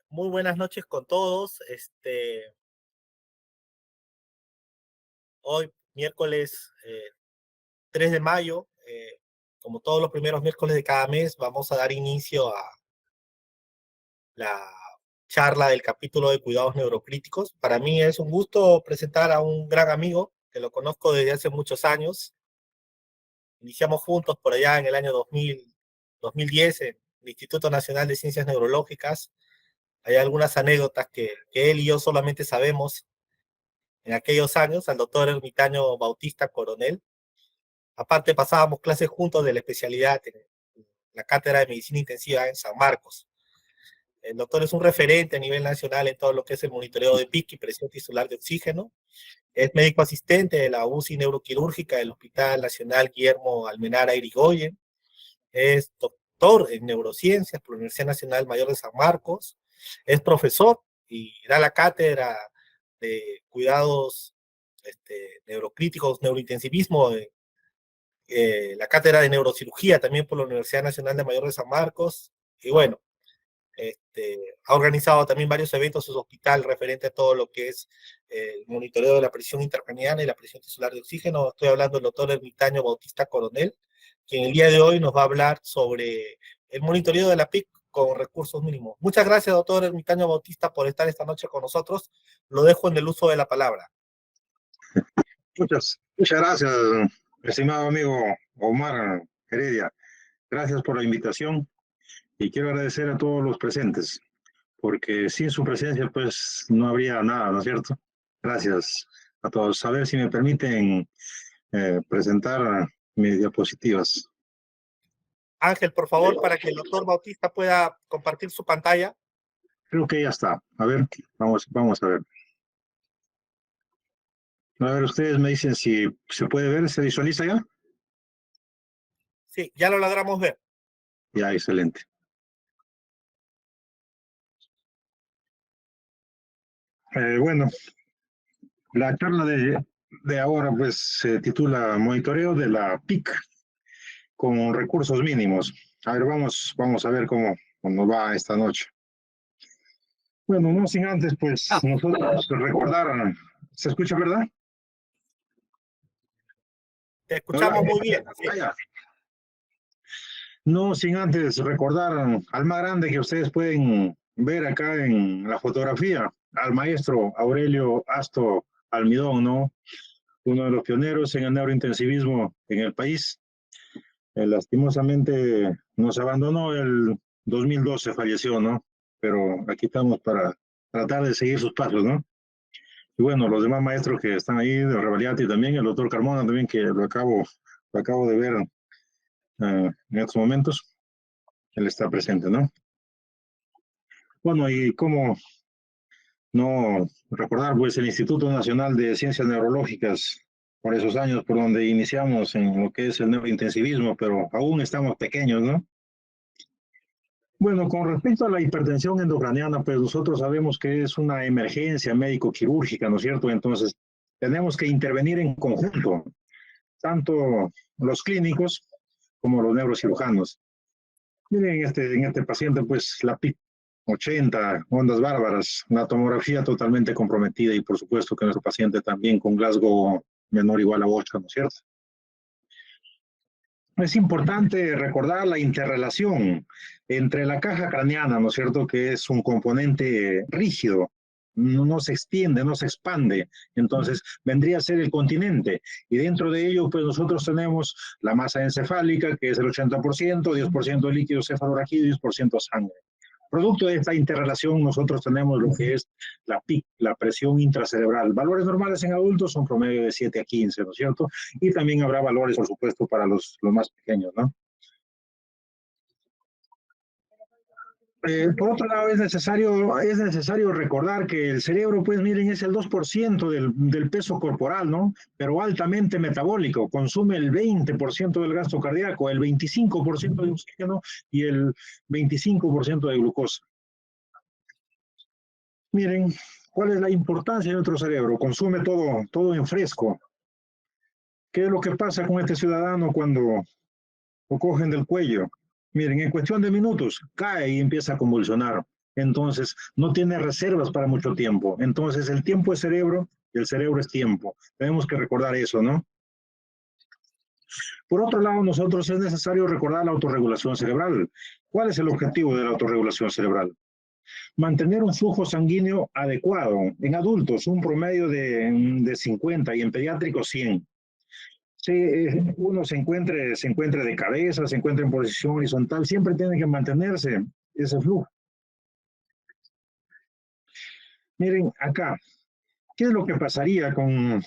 Muy buenas noches con todos. Hoy, miércoles 3 de mayo, como todos los primeros miércoles de cada mes, vamos a dar inicio a la charla del capítulo de cuidados neurocríticos. Para mí es un gusto presentar a un gran amigo que lo conozco desde hace muchos años. Iniciamos juntos por allá en el año 2010 en el Instituto Nacional de Ciencias Neurológicas. Hay algunas anécdotas que él y yo solamente sabemos en aquellos años, al doctor Ermitaño Bautista Coronel. Aparte, pasábamos clases juntos de la especialidad en la Cátedra de Medicina Intensiva en San Marcos. El doctor es un referente a nivel nacional en todo lo que es el monitoreo de PIC y presión tisular de oxígeno. Es médico asistente de la UCI neuroquirúrgica del Hospital Nacional Guillermo Almenara Irigoyen. Es doctor en neurociencias por la Universidad Nacional Mayor de San Marcos. Es profesor y da la cátedra de cuidados neurocríticos, neurointensivismo, la cátedra de neurocirugía también por la Universidad Nacional de Mayor de San Marcos. Y bueno, ha organizado también varios eventos en su hospital referente a todo lo que es el monitoreo de la presión intracraniana y la presión tisular de oxígeno. Estoy hablando del doctor Ermitaño Bautista Coronel, quien el día de hoy nos va a hablar sobre el monitoreo de la PIC con recursos mínimos. Muchas gracias, doctor Ermitaño Bautista, por estar esta noche con nosotros. Lo dejo en el uso de la palabra. Muchas gracias, estimado amigo Omar Heredia. Gracias por la invitación y quiero agradecer a todos los presentes, porque sin su presencia pues no habría nada, ¿no es cierto? Gracias a todos. A ver si me permiten presentar mis diapositivas. Ángel, por favor, para que el doctor Bautista pueda compartir su pantalla. Creo que ya está. A ver, vamos a ver. A ver, ustedes me dicen si se puede ver, ¿se visualiza ya? Sí, ya lo logramos ver. Ya, excelente. Bueno, la charla de ahora pues se titula Monitoreo de la PIC con recursos mínimos. A ver, vamos a ver cómo nos va esta noche. Bueno, no sin antes pues nosotros recordar, ¿se escucha, verdad? Te escuchamos muy bien. Sí. No sin antes recordar al más grande que ustedes pueden ver acá en la fotografía, al maestro Aurelio Asto Almidón, ¿no? Uno de los pioneros en el neurointensivismo en el país. Lastimosamente nos abandonó el 2012, falleció, ¿no? Pero aquí estamos para tratar de seguir sus pasos, ¿no? Y bueno, los demás maestros que están ahí, de Revaliati también, el doctor Carmona también, que lo acabo de ver en estos momentos, él está presente, ¿no? Bueno, y cómo no recordar, pues, el Instituto Nacional de Ciencias Neurológicas, por esos años por donde iniciamos en lo que es el neurointensivismo, pero aún estamos pequeños, ¿no? Bueno, con respecto a la hipertensión endocraniana, pues nosotros sabemos que es una emergencia médico-quirúrgica, ¿no es cierto? Entonces, tenemos que intervenir en conjunto, tanto los clínicos como los neurocirujanos. Miren, en este paciente, pues la PIC 80, ondas bárbaras, la tomografía totalmente comprometida y por supuesto que nuestro paciente también con Glasgow menor o igual a 8, ¿no es cierto? Es importante recordar la interrelación entre la caja craneana, ¿no es cierto?, que es un componente rígido, no se extiende, no se expande, entonces vendría a ser el continente, y dentro de ello, pues nosotros tenemos la masa encefálica, que es el 80%, 10% de líquido cefalorraquídeo y 10% sangre. Producto de esta interrelación, nosotros tenemos lo que es la PIC, la presión intracerebral. Valores normales en adultos son promedio de 7 a 15, ¿no es cierto? Y también habrá valores, por supuesto, para los más pequeños, ¿no? Por otro lado, es necesario recordar que el cerebro, pues miren, es el 2% del peso corporal, ¿no? Pero altamente metabólico, consume el 20% del gasto cardíaco, el 25% de oxígeno y el 25% de glucosa. Miren, ¿cuál es la importancia de nuestro cerebro? Consume todo en fresco. ¿Qué es lo que pasa con este ciudadano cuando lo cogen del cuello? Miren, en cuestión de minutos cae y empieza a convulsionar. entonces no tiene reservas para mucho tiempo. Entonces el tiempo es cerebro y el cerebro es tiempo. Tenemos que recordar eso, ¿no? Por otro lado, nosotros es necesario recordar la autorregulación cerebral. ¿Cuál es el objetivo de la autorregulación cerebral? Mantener un flujo sanguíneo adecuado. En adultos, un promedio de 50 y en pediátricos 100. Si uno se encuentre de cabeza, se encuentra en posición horizontal, siempre tiene que mantenerse ese flujo. Miren acá, ¿qué es lo que pasaría con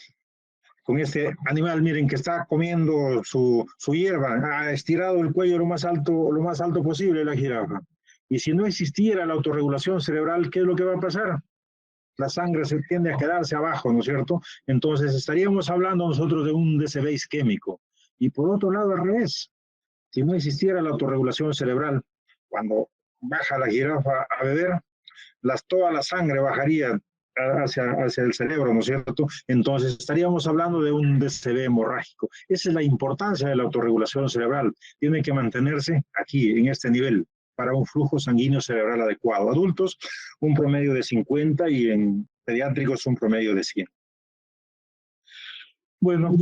este animal? Miren que está comiendo su hierba, ha estirado el cuello lo más alto posible la jirafa. Y si no existiera la autorregulación cerebral, ¿qué es lo que va a pasar? La sangre se tiende a quedarse abajo, ¿no es cierto? Entonces estaríamos hablando nosotros de un DCB isquémico. Y por otro lado, al revés, si no existiera la autorregulación cerebral, cuando baja la jirafa a beber, toda la sangre bajaría hacia el cerebro, ¿no es cierto? Entonces estaríamos hablando de un DCB hemorrágico. Esa es la importancia de la autorregulación cerebral. Tiene que mantenerse aquí, en este nivel, para un flujo sanguíneo cerebral adecuado. Adultos, un promedio de 50 y en pediátricos un promedio de 100. Bueno,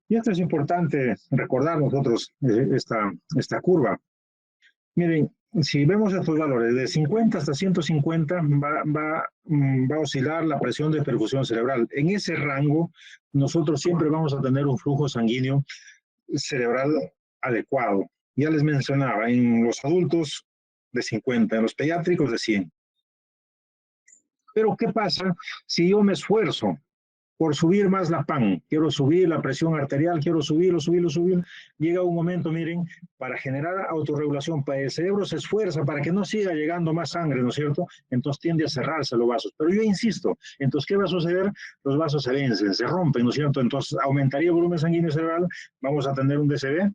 y esto es importante recordar nosotros esta curva. Miren, si vemos estos valores de 50 hasta 150 va a oscilar la presión de perfusión cerebral. En ese rango nosotros siempre vamos a tener un flujo sanguíneo cerebral adecuado. Ya les mencionaba, en los adultos de 50, en los pediátricos de 100. Pero ¿qué pasa si yo me esfuerzo por subir más la PAN? Quiero subir la presión arterial, quiero subirlo. Llega un momento, miren, para generar autorregulación, para el cerebro se esfuerza para que no siga llegando más sangre, ¿no es cierto? Entonces tiende a cerrarse los vasos. Pero yo insisto, entonces, ¿qué va a suceder? Los vasos se vencen, se rompen, ¿no es cierto? Entonces aumentaría el volumen sanguíneo cerebral, vamos a tener un DCB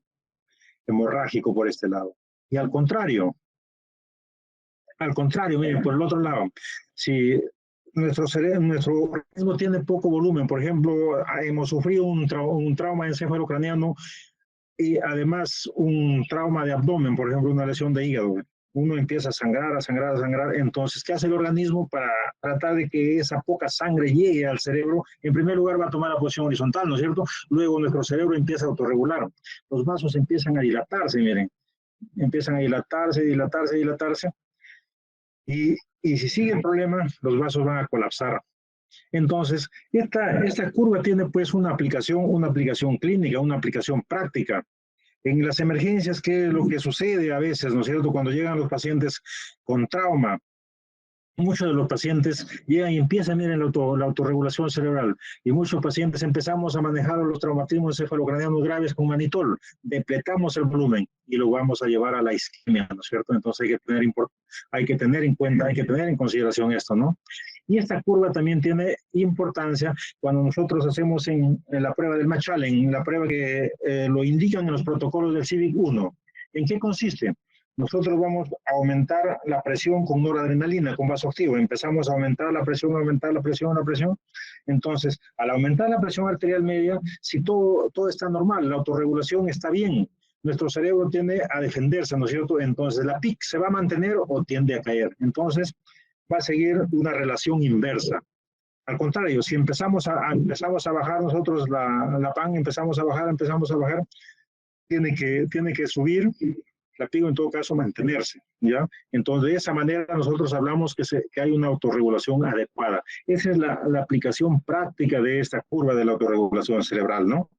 hemorrágico por este lado. Y al contrario, miren, por el otro lado, si nuestro organismo tiene poco volumen, por ejemplo, hemos sufrido un trauma encefalocraniano y además un trauma de abdomen, por ejemplo, una lesión de hígado, uno empieza a sangrar, entonces, ¿qué hace el organismo para tratar de que esa poca sangre llegue al cerebro? En primer lugar va a tomar la posición horizontal, ¿no es cierto? Luego nuestro cerebro empieza a autorregular, los vasos empiezan a dilatarse, miren, empiezan a dilatarse, y si sigue el problema, los vasos van a colapsar. Entonces, esta curva tiene pues una aplicación clínica, una aplicación práctica. En las emergencias, ¿qué es lo que sucede a veces, no es cierto? Cuando llegan los pacientes con trauma, muchos de los pacientes llegan y empiezan, miren, la autorregulación cerebral. Y muchos pacientes empezamos a manejar los traumatismos encefalocranianos graves con manitol. Depletamos el volumen y lo vamos a llevar a la isquemia, ¿no es cierto? Entonces hay que tener en cuenta, hay que tener en consideración esto, ¿no? Y esta curva también tiene importancia cuando nosotros hacemos en la prueba del Machalen, en la prueba que lo indican en los protocolos del CIVIC-1. ¿En qué consiste? Nosotros vamos a aumentar la presión con noradrenalina, con vasoactivo. Empezamos a aumentar la presión. Entonces, al aumentar la presión arterial media, si todo está normal, la autorregulación está bien, nuestro cerebro tiende a defenderse, ¿no es cierto? Entonces, la PIC se va a mantener o tiende a caer. Entonces, va a seguir una relación inversa. Al contrario, si empezamos a bajar nosotros la PAN, empezamos a bajar, tiene que subir, la PIGO en todo caso mantenerse, ¿ya? Entonces, de esa manera nosotros hablamos que hay una autorregulación adecuada. Esa es la aplicación práctica de esta curva de la autorregulación cerebral, ¿no?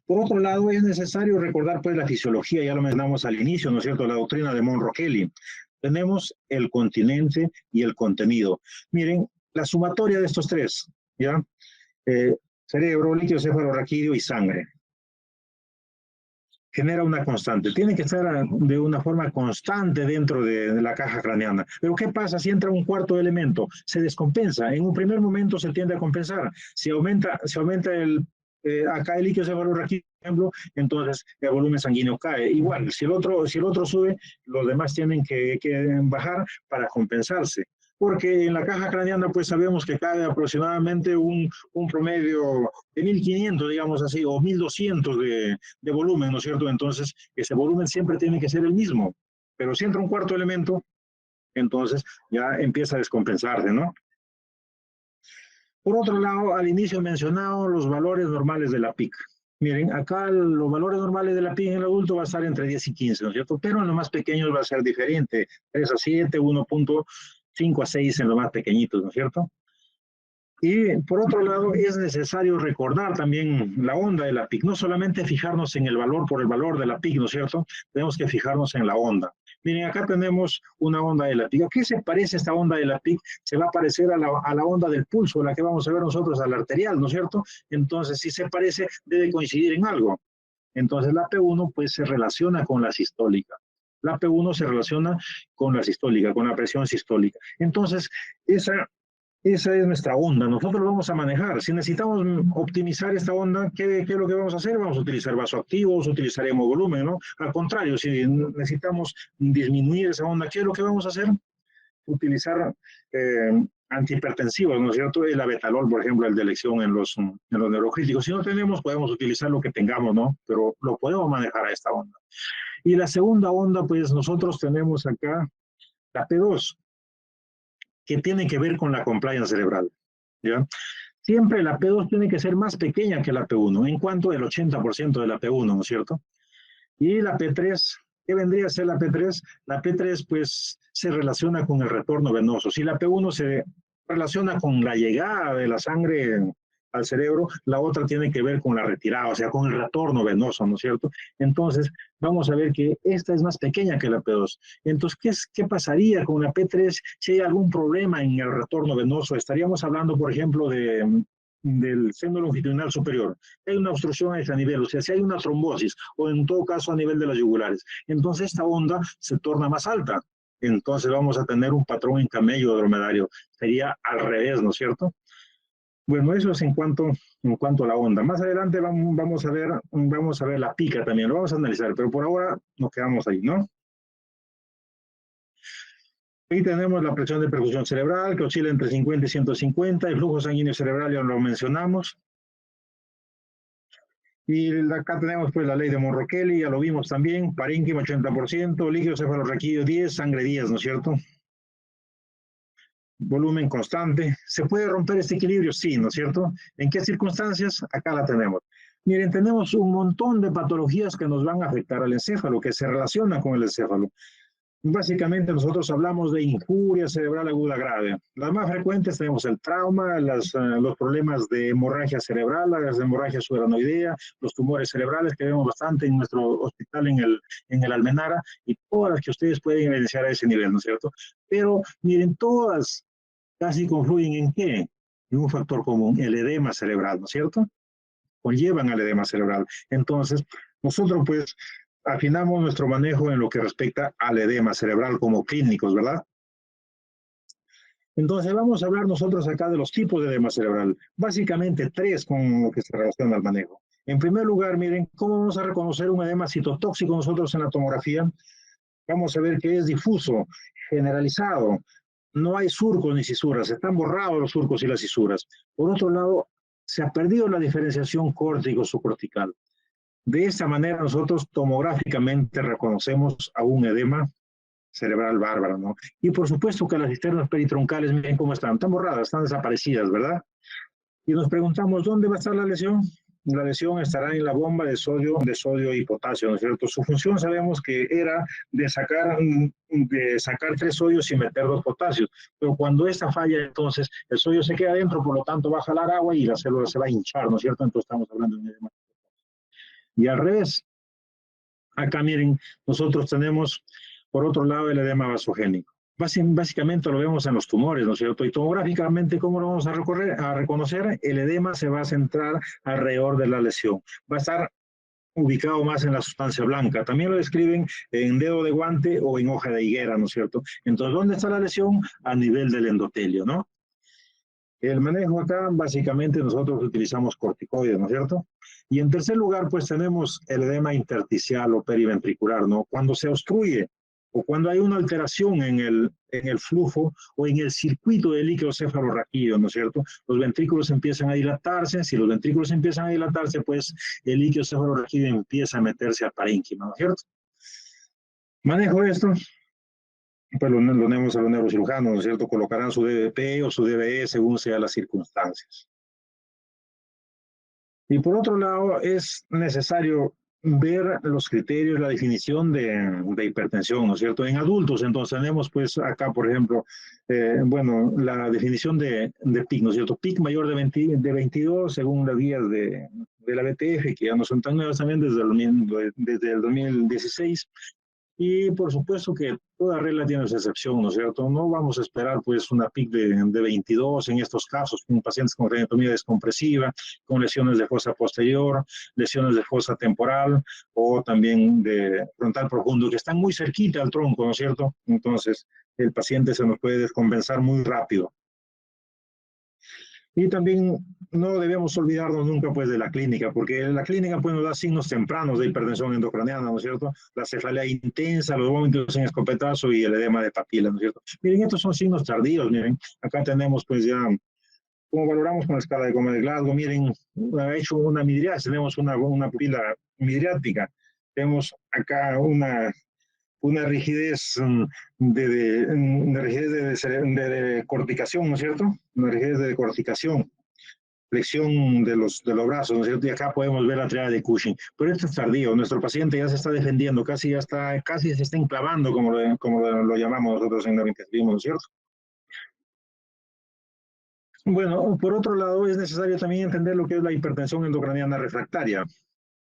Por otro lado, es necesario recordar pues la fisiología, ya lo mencionamos al inicio, ¿no es cierto?, la doctrina de Monro-Kelly. Tenemos el continente y el contenido. Miren, la sumatoria de estos tres, ¿ya? Cerebro, líquido cefalorraquídeo y sangre. Genera una constante. Tiene que estar de una forma constante dentro de la caja craneana. Pero ¿qué pasa si entra un cuarto elemento? Se descompensa. En un primer momento se tiende a compensar. Si aumenta acá el líquido cefalorraquídeo, por ejemplo, entonces el volumen sanguíneo cae. Igual, si el otro sube, los demás tienen que bajar para compensarse. Porque en la caja craneana pues sabemos que cae aproximadamente un promedio de 1500, digamos así, o 1200 de volumen, ¿no es cierto? Entonces ese volumen siempre tiene que ser el mismo. Pero si entra un cuarto elemento, entonces ya empieza a descompensarse, ¿no? Por otro lado, al inicio mencionado los valores normales de la PIC. Miren, acá los valores normales de la PIC en el adulto va a estar entre 10 y 15, ¿no es cierto? Pero en los más pequeños va a ser diferente, 3 a 7, 1.5 a 6 en los más pequeñitos, ¿no es cierto? Y por otro lado, es necesario recordar también la onda de la PIC, no solamente fijarnos en el valor por el valor de la PIC, ¿no es cierto? Tenemos que fijarnos en la onda. Miren, acá tenemos una onda de la PIC. ¿A qué se parece esta onda de la PIC? Se va a parecer a la onda del pulso, la que vamos a ver nosotros, a la arterial, ¿no es cierto? Entonces, si se parece, debe coincidir en algo. Entonces, la P1 pues se relaciona con la sistólica. La P1 se relaciona con la sistólica, con la presión sistólica. Entonces, esa es nuestra onda, nosotros lo vamos a manejar. Si necesitamos optimizar esta onda, ¿qué es lo que vamos a hacer? Vamos a utilizar vasoactivos, utilizaremos volumen, ¿no? Al contrario, si necesitamos disminuir esa onda, ¿qué es lo que vamos a hacer? Utilizar antihipertensivos, ¿no es cierto? El abetalol, por ejemplo, el de elección en los neurocríticos. Si no tenemos, podemos utilizar lo que tengamos, ¿no? Pero lo podemos manejar a esta onda. Y la segunda onda, pues nosotros tenemos acá la P2, que tiene que ver con la compliance cerebral, ¿ya? Siempre la P2 tiene que ser más pequeña que la P1, en cuanto el 80% de la P1, ¿no es cierto? Y la P3, ¿qué vendría a ser la P3? La P3 pues se relaciona con el retorno venoso. Si la P1 se relaciona con la llegada de la sangre al cerebro, la otra tiene que ver con la retirada, o sea, con el retorno venoso, ¿no es cierto? Entonces, vamos a ver que esta es más pequeña que la P2. Entonces, ¿qué pasaría con la P3 si hay algún problema en el retorno venoso? Estaríamos hablando, por ejemplo, del seno longitudinal superior. Hay una obstrucción a ese nivel, o sea, si hay una trombosis, o en todo caso a nivel de las yugulares, entonces esta onda se torna más alta. Entonces vamos a tener un patrón en camello dromedario. Sería al revés, ¿no es cierto? Bueno, eso es en cuanto a la onda. Más adelante vamos a ver la pica también, lo vamos a analizar, pero por ahora nos quedamos ahí, ¿no? Ahí tenemos la presión de percusión cerebral, que oscila entre 50 y 150, el flujo sanguíneo cerebral ya lo mencionamos. Y acá tenemos pues la ley de Monroe-Kelly, ya lo vimos también, parénquima 80%, líquido cefalorraquídeo 10, sangre 10, ¿no es cierto? Volumen constante. ¿Se puede romper este equilibrio? Sí, ¿no es cierto? ¿En qué circunstancias? Acá la tenemos. Miren, tenemos un montón de patologías que nos van a afectar al encéfalo, que se relacionan con el encéfalo. Básicamente nosotros hablamos de injuria cerebral aguda grave. Las más frecuentes tenemos el trauma, los problemas de hemorragia cerebral, las hemorragias subaranoidea, los tumores cerebrales que vemos bastante en nuestro hospital en el Almenara y todas las que ustedes pueden evidenciar a ese nivel, ¿no es cierto? Pero miren, todas casi confluyen en qué? En un factor común, el edema cerebral, ¿no es cierto? Conllevan al edema cerebral. Entonces, nosotros pues afinamos nuestro manejo en lo que respecta al edema cerebral como clínicos, ¿verdad? Entonces vamos a hablar nosotros acá de los tipos de edema cerebral. Básicamente tres con lo que se relaciona al manejo. En primer lugar, miren, ¿cómo vamos a reconocer un edema citotóxico nosotros en la tomografía? Vamos a ver que es difuso, generalizado, no hay surcos ni cisuras, están borrados los surcos y las cisuras. Por otro lado, se ha perdido la diferenciación córtico-subcortical. De esta manera nosotros tomográficamente reconocemos a un edema cerebral bárbaro, ¿no? Y por supuesto que las cisternas peritroncales, miren cómo están borradas, están desaparecidas, ¿verdad? Y nos preguntamos, ¿dónde va a estar la lesión? La lesión estará en la bomba de sodio y potasio, ¿no es cierto? Su función sabemos que era de sacar 3 sodios y meter 2 potasios, pero cuando esta falla, entonces el sodio se queda dentro, por lo tanto va a jalar agua y la célula se va a hinchar, ¿no es cierto? Entonces estamos hablando de un edema. Y al revés, acá miren, nosotros tenemos, por otro lado, el edema vasogénico. Básicamente lo vemos en los tumores, ¿no es cierto? Y tomográficamente, ¿cómo lo vamos a reconocer? El edema se va a centrar alrededor de la lesión. Va a estar ubicado más en la sustancia blanca. También lo describen en dedo de guante o en hoja de higuera, ¿no es cierto? Entonces, ¿dónde está la lesión? A nivel del endotelio, ¿no? El manejo acá, básicamente nosotros utilizamos corticoides, ¿no es cierto? Y en tercer lugar, pues tenemos el edema intersticial o periventricular, ¿no? Cuando se obstruye o cuando hay una alteración en el flujo o en el circuito del líquido cefalorraquídeo, ¿no es cierto? Los ventrículos empiezan a dilatarse, si los ventrículos empiezan a dilatarse, pues el líquido cefalorraquídeo empieza a meterse al parénquima, ¿no es cierto? Manejo esto. pues lo ponemos a los neurocirujanos, ¿no es cierto? Colocarán su DBP o su DBE según sean las circunstancias. Y por otro lado, es necesario ver los criterios, la definición de hipertensión, ¿no es cierto? En adultos, entonces tenemos pues acá, por ejemplo, bueno, la definición de PIC, ¿no es cierto? PIC mayor de 22 según las guías de la BTF, que ya no son tan nuevas también desde el 2016. Y por supuesto que toda regla tiene su excepción, ¿no es cierto? No vamos a esperar pues una PIC de 22 en estos casos, con pacientes con reanitomía descompresiva, con lesiones de fosa posterior, lesiones de fosa temporal o también de frontal profundo, que están muy cerquita al tronco, ¿no es cierto? Entonces el paciente se nos puede descompensar muy rápido. Y también no debemos olvidarnos nunca pues de la clínica, porque la clínica pues nos da signos tempranos de hipertensión endocraniana, ¿no es cierto? La cefalea intensa, los vómitos en escopetazo y el edema de papila, ¿no es cierto? Miren, estos son signos tardíos, miren. Acá tenemos pues ya, como valoramos con la escala de Coma de Glasgow, miren, ha hecho una midriasis, tenemos una pupila midriática, tenemos acá una rigidez de rigidez de corticación, ¿no es cierto? Una rigidez de corticación, flexión de los brazos, ¿no es cierto? Y acá podemos ver la triada de Cushing. Pero esto es tardío, nuestro paciente ya se está defendiendo, casi se está enclavando, como lo llamamos nosotros en la intensivismo, ¿no es cierto? Bueno, por otro lado, es necesario también entender lo que es la hipertensión endocraniana refractaria.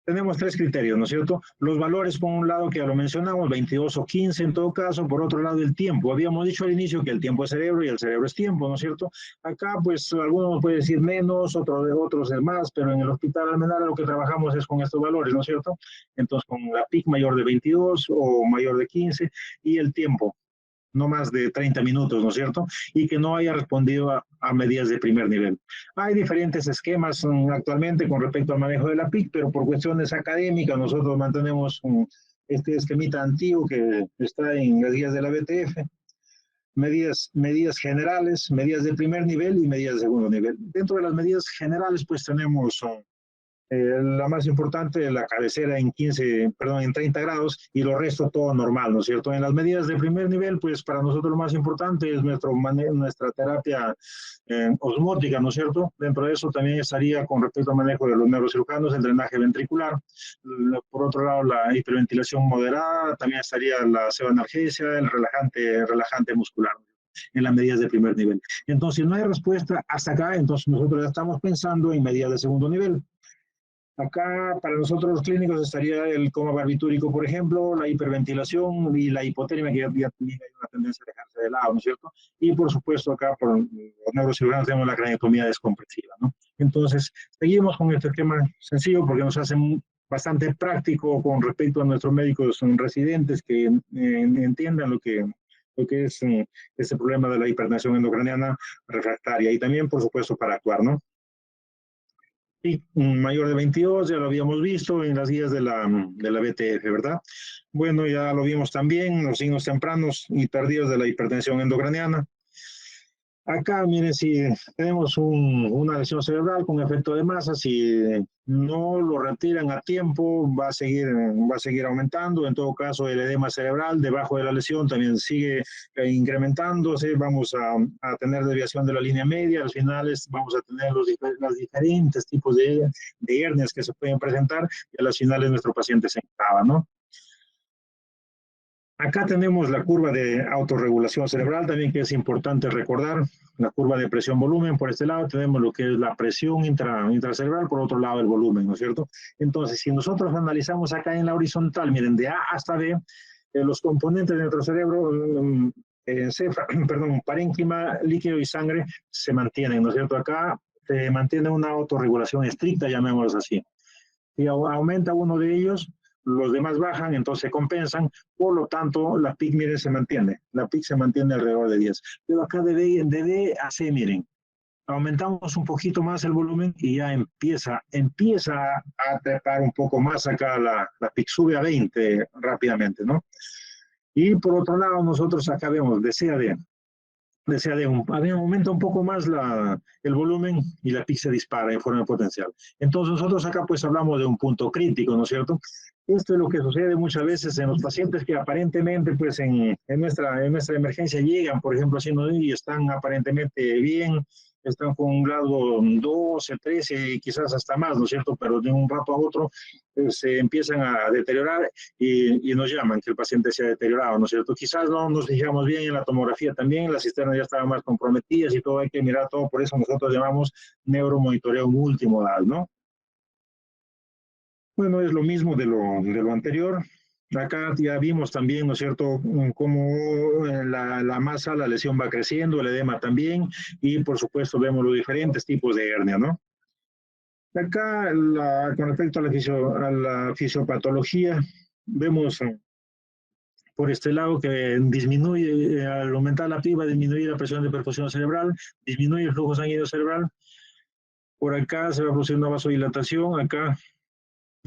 Tenemos tres criterios, ¿no es cierto? Los valores, por un lado, que ya lo mencionamos, 22 o 15 en todo caso. Por otro lado, el tiempo. Habíamos dicho al inicio que el tiempo es cerebro y el cerebro es tiempo, ¿no es cierto? Acá, pues, algunos pueden decir menos, otros es más, pero en el hospital Almenara lo que trabajamos es con estos valores, ¿no es cierto? Entonces, con la PIC mayor de 22 o mayor de 15 y el tiempo no más de 30 minutos, ¿no es cierto? Y que no haya respondido a medidas de primer nivel. Hay diferentes esquemas actualmente con respecto al manejo de la PIC, pero por cuestiones académicas nosotros mantenemos este esquemita antiguo que está en las guías de la BTF. Medidas generales, medidas de primer nivel y medidas de segundo nivel. Dentro de las medidas generales, pues tenemos la más importante, la cabecera en 30 grados y lo resto todo normal, ¿no es cierto? En las medidas de primer nivel, pues para nosotros lo más importante es nuestra terapia osmótica, ¿no es cierto? Dentro de eso también estaría con respecto al manejo de los neurocirujanos, el drenaje ventricular. Por otro lado, la hiperventilación moderada, también estaría la seroanalgesia, el relajante muscular en las medidas de primer nivel. Entonces, si no hay respuesta hasta acá, entonces nosotros ya estamos pensando en medidas de segundo nivel. Acá, para nosotros los clínicos, estaría el coma barbitúrico, por ejemplo, la hiperventilación y la hipotermia, que ya también hay una tendencia a dejarse de lado, ¿no es cierto? Y, por supuesto, acá, por los neurocirujanos, tenemos la craniotomía descompresiva, ¿no? Entonces, seguimos con este esquema sencillo porque nos hace bastante práctico con respecto a nuestros médicos residentes que entiendan lo que es este problema de la hipertensión endocraniana refractaria y también, por supuesto, para actuar, ¿no? Sí, un mayor de 22, ya lo habíamos visto en las guías de la BTF, ¿verdad? Bueno, ya lo vimos también, los signos tempranos y tardíos de la hipertensión endocraniana. Acá, miren, si tenemos una lesión cerebral con efecto de masa, si no lo retiran a tiempo, va a seguir aumentando. En todo caso, el edema cerebral debajo de la lesión también sigue incrementándose. Vamos a tener desviación de la línea media. Al final vamos a tener los diferentes tipos de hernias que se pueden presentar y a las finales nuestro paciente se encaba, ¿no? Acá tenemos la curva de autorregulación cerebral también, que es importante recordar. La curva de presión-volumen, por este lado tenemos lo que es la presión intracerebral, por otro lado el volumen, ¿no es cierto? Entonces, si nosotros analizamos acá en la horizontal, miren, de A hasta B, los componentes de nuestro cerebro, parénquima, líquido y sangre, se mantienen, ¿no es cierto? Acá se mantiene una autorregulación estricta, llamémoslo así. Si aumenta uno de ellos, los demás bajan, entonces se compensan, por lo tanto, la PIC, miren, la PIC se mantiene alrededor de 10. Pero acá de B a C, miren, aumentamos un poquito más el volumen y ya empieza a trepar un poco más acá, la PIC sube a 20 rápidamente, ¿no? Y por otro lado, nosotros acá vemos de C a D, aumenta un poco más el volumen y la PIC se dispara en forma potencial. Entonces nosotros acá pues hablamos de un punto crítico, ¿no es cierto? Esto es lo que sucede muchas veces en los pacientes que aparentemente, pues en nuestra emergencia llegan, por ejemplo, haciendo y están aparentemente bien, están con un grado 12, 13, quizás hasta más, ¿no es cierto? Pero de un rato a otro se empiezan a deteriorar y nos llaman que el paciente se ha deteriorado, ¿no es cierto? Quizás no nos fijamos bien en la tomografía también, las cisternas ya estaban más comprometidas y todo, hay que mirar todo, por eso nosotros llamamos neuromonitoreo multimodal, ¿no? Bueno, es lo mismo de lo anterior. Acá ya vimos también, ¿no es cierto?, cómo la masa, la lesión va creciendo, el edema también, y por supuesto vemos los diferentes tipos de hernia, ¿no? Acá, con respecto a la fisiopatología, vemos por este lado que disminuye, al aumentar la PIB, va a disminuir la presión de perfusión cerebral, disminuye el flujo sanguíneo cerebral. Por acá se va a producir una vasodilatación, acá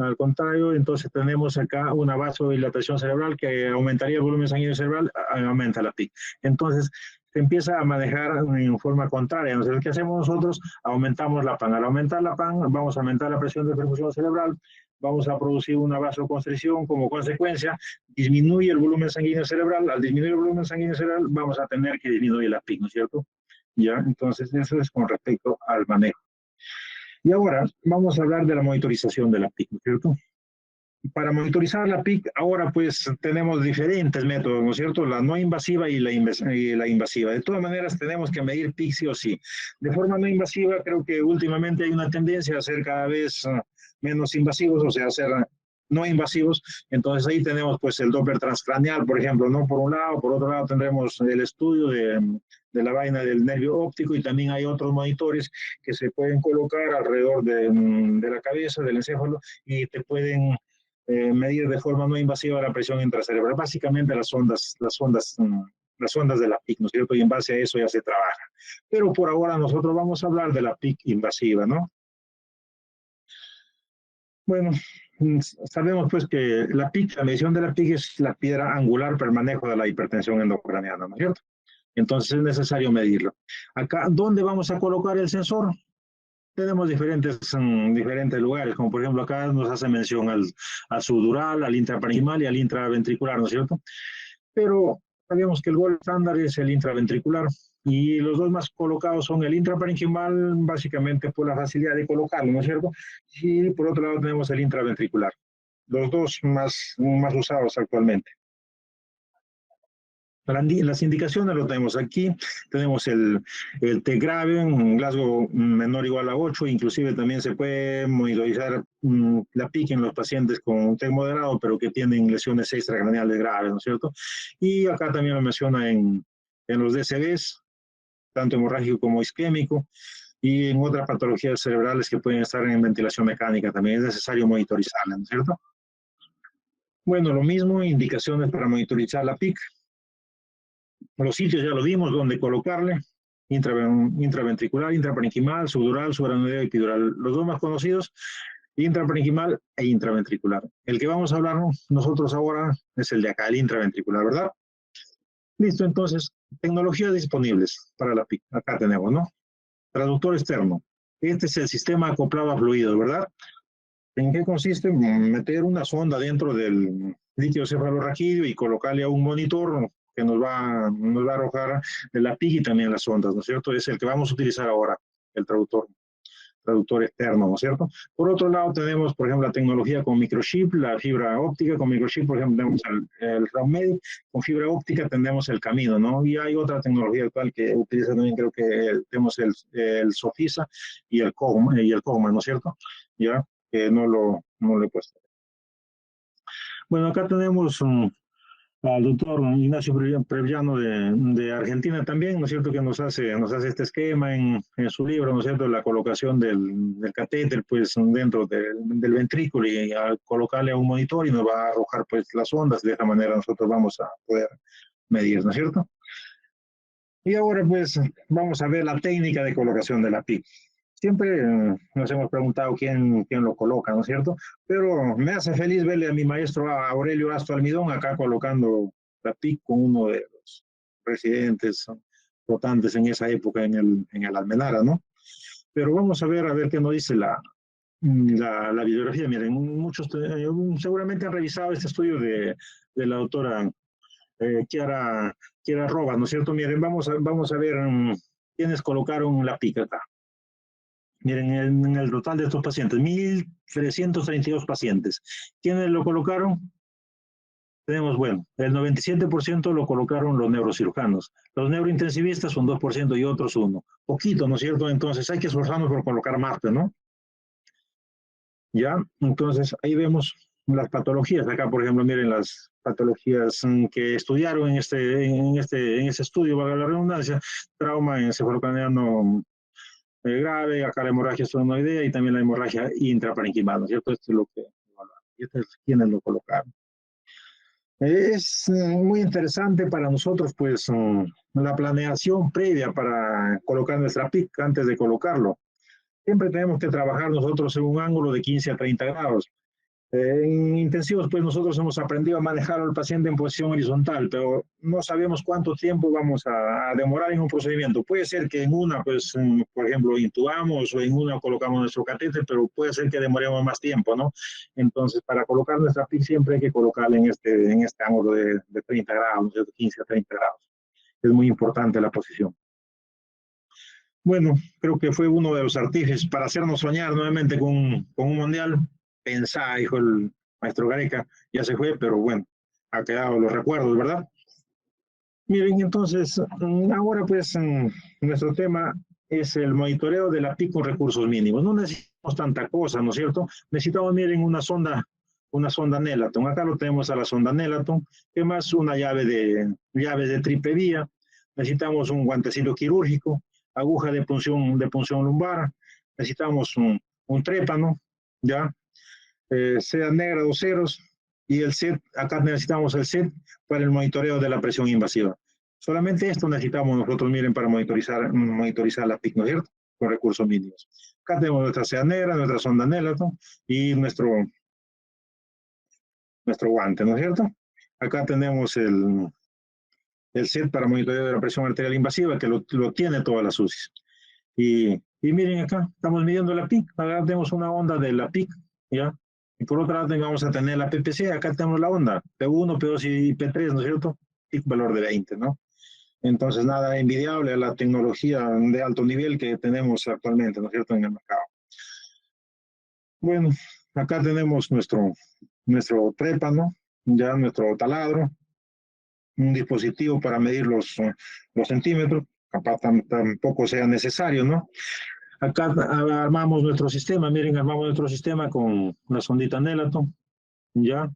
al contrario, entonces tenemos acá una vasodilatación cerebral que aumentaría el volumen sanguíneo cerebral, aumenta la PIC. Entonces, se empieza a manejar en forma contraria. Entonces, ¿qué hacemos nosotros? Aumentamos la PAN. Al aumentar la PAN, vamos a aumentar la presión de perfusión cerebral, vamos a producir una vasoconstricción como consecuencia, disminuye el volumen sanguíneo cerebral. Al disminuir el volumen sanguíneo cerebral, vamos a tener que disminuir la PIC, ¿no es cierto? Ya, entonces, eso es con respecto al manejo. Y ahora vamos a hablar de la monitorización de la PIC, ¿no es cierto? Para monitorizar la PIC, ahora pues tenemos diferentes métodos, ¿no es cierto? La no invasiva y la invasiva. De todas maneras, tenemos que medir PIC sí o sí. De forma no invasiva, creo que últimamente hay una tendencia a ser cada vez menos invasivos, o sea, a ser no invasivos. Entonces ahí tenemos pues el Doppler transcraneal, por ejemplo, ¿no? Por un lado, por otro lado tendremos el estudio de la vaina del nervio óptico y también hay otros monitores que se pueden colocar alrededor de la cabeza, del encéfalo y te pueden medir de forma no invasiva la presión intracerebral. Básicamente las ondas de la PIC, ¿no es cierto? Y en base a eso ya se trabaja. Pero por ahora nosotros vamos a hablar de la PIC invasiva, ¿no? Bueno, sabemos pues que la PIC, la medición de la PIC es la piedra angular para el manejo de la hipertensión endocraniana, ¿no es cierto? Entonces es necesario medirlo. Acá, ¿dónde vamos a colocar el sensor? Tenemos diferentes lugares, como por ejemplo acá nos hace mención al subdural, al intraparenquimal y al intraventricular, ¿no es cierto? Pero sabemos que el gol estándar es el intraventricular y los dos más colocados son el intraparenquimal, básicamente por la facilidad de colocarlo, ¿no es cierto? Y por otro lado tenemos el intraventricular, los dos más usados actualmente. Las indicaciones lo tenemos aquí, tenemos el T grave, un Glasgow menor o igual a 8, inclusive también se puede monitorizar la PIC en los pacientes con un T moderado, pero que tienen lesiones extracraneales graves, ¿no es cierto? Y acá también lo menciona en los DCBs, tanto hemorrágico como isquémico, y en otras patologías cerebrales que pueden estar en ventilación mecánica, también es necesario monitorizarla, ¿no es cierto? Bueno, lo mismo, indicaciones para monitorizar la PIC. Los sitios ya lo vimos, donde colocarle, intraventricular, intraparenquimal, subdural, subaracnoideo y epidural. Los dos más conocidos, intraparenquimal e intraventricular. El que vamos a hablar nosotros ahora es el de acá, el intraventricular, ¿verdad? Listo, entonces, tecnologías disponibles para la PIC. Acá tenemos, ¿no? Traductor externo. Este es el sistema acoplado a fluidos, ¿verdad? ¿En qué consiste? Meter una sonda dentro del líquido cefalorraquídeo y colocarle a un monitor que nos va a arrojar la PIG y también las ondas, ¿no es cierto? Es el que vamos a utilizar ahora, el traductor externo, ¿no es cierto? Por otro lado, tenemos, por ejemplo, la tecnología con microchip, la fibra óptica con microchip, por ejemplo, tenemos el RAWMedic, con fibra óptica tenemos el Camino, ¿no? Y hay otra tecnología actual que utiliza también, creo que tenemos el Sofisa y el Cogma, ¿no es cierto? Ya, que no lo he puesto. Bueno, acá tenemos al doctor Ignacio Prevllano de Argentina también, ¿no es cierto?, que nos hace este esquema en su libro, ¿no es cierto?, la colocación del catéter, pues, dentro del ventrículo y al colocarle a un monitor y nos va a arrojar, pues, las ondas, de esta manera nosotros vamos a poder medir, ¿no es cierto? Y ahora, pues, vamos a ver la técnica de colocación de la PIC. Siempre nos hemos preguntado quién lo coloca, ¿no es cierto? Pero me hace feliz verle a mi maestro a Aurelio Asto Almidón acá colocando la PIC con uno de los residentes votantes en esa época en el Almenara, ¿no? Pero vamos a ver qué nos dice la bibliografía. Miren, muchos seguramente han revisado este estudio de la doctora Chiara Roba, ¿no es cierto? Miren, vamos a ver quiénes colocaron la pica acá. Miren, en el total de estos pacientes, 1.332 pacientes. ¿Quiénes lo colocaron? Tenemos, bueno, el 97% lo colocaron los neurocirujanos. Los neurointensivistas un 2% y otros 1%. Poquito, ¿no es cierto? Entonces hay que esforzarnos por colocar más, ¿no? ¿Ya? Entonces ahí vemos las patologías. Acá, por ejemplo, miren las patologías que estudiaron en ese estudio, valga la redundancia, trauma encefalocraniano grave, acá la hemorragia esternocleidoidea y también la hemorragia intraparenquimal, ¿no es cierto? Esto es lo que evaluaron. Y esto es quienes lo colocaron. Es muy interesante para nosotros, pues, la planeación previa para colocar nuestra PIC antes de colocarlo. Siempre tenemos que trabajar nosotros en un ángulo de 15 a 30 grados. En intensivos, pues nosotros hemos aprendido a manejar al paciente en posición horizontal, pero no sabemos cuánto tiempo vamos a demorar en un procedimiento. Puede ser que en una, pues, por ejemplo, intubamos o en una colocamos nuestro catéter, pero puede ser que demoremos más tiempo, ¿no? Entonces, para colocar nuestra PIC siempre hay que colocarla en este ángulo de 30 grados, de 15 a 30 grados. Es muy importante la posición. Bueno, creo que fue uno de los artífices para hacernos soñar nuevamente con un mundial. Pensá, dijo el maestro Gareca, ya se fue, pero bueno, ha quedado los recuerdos, ¿verdad? Miren, entonces, ahora pues nuestro tema es el monitoreo de la PIC con recursos mínimos. No necesitamos tanta cosa, ¿no es cierto? Necesitamos, miren, una sonda Nelaton. Acá lo tenemos a la sonda Nelaton. ¿Qué más? Una llave de triple vía. Necesitamos un guantecillo quirúrgico, aguja de punción lumbar. Necesitamos un trépano, ¿ya? Sea negra, 2 ceros, y el set, acá necesitamos el set para el monitoreo de la presión invasiva. Solamente esto necesitamos nosotros, miren, para monitorizar la PIC, ¿no es cierto? Con recursos mínimos. Acá tenemos nuestra sea negra, nuestra sonda Nelaton y nuestro guante, ¿no es cierto? Acá tenemos el set para monitoreo de la presión arterial invasiva, que lo tiene todas las UCIs. Y miren acá, estamos midiendo la PIC, acá tenemos una onda de la PIC, ¿ya? Y por otro lado vamos a tener la PPC, acá tenemos la onda, P1, P2 y P3, ¿no es cierto? PIC valor de 20, ¿no? Entonces nada envidiable a la tecnología de alto nivel que tenemos actualmente, ¿no es cierto?, en el mercado. Bueno, acá tenemos nuestro trépano, ya nuestro taladro, un dispositivo para medir los centímetros, capaz tampoco sea necesario, ¿no? Acá armamos nuestro sistema, miren, armamos nuestro sistema con la sondita Nelaton, ¿ya?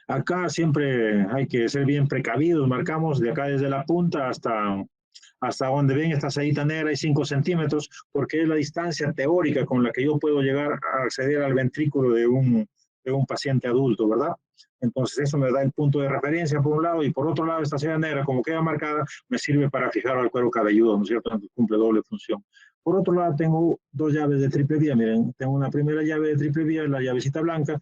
Acá siempre hay que ser bien precavidos, marcamos de acá desde la punta hasta donde ven esta sayita negra y 5 centímetros, porque es la distancia teórica con la que yo puedo llegar a acceder al ventrículo de un paciente adulto, ¿verdad? Entonces eso me da el punto de referencia por un lado y por otro lado esta sayita negra, como queda marcada, me sirve para fijar al cuero cabelludo, ¿no es cierto? Entonces cumple doble función. Por otro lado tengo 2 llaves de triple vía, miren, tengo una primera llave de triple vía, la llavecita blanca,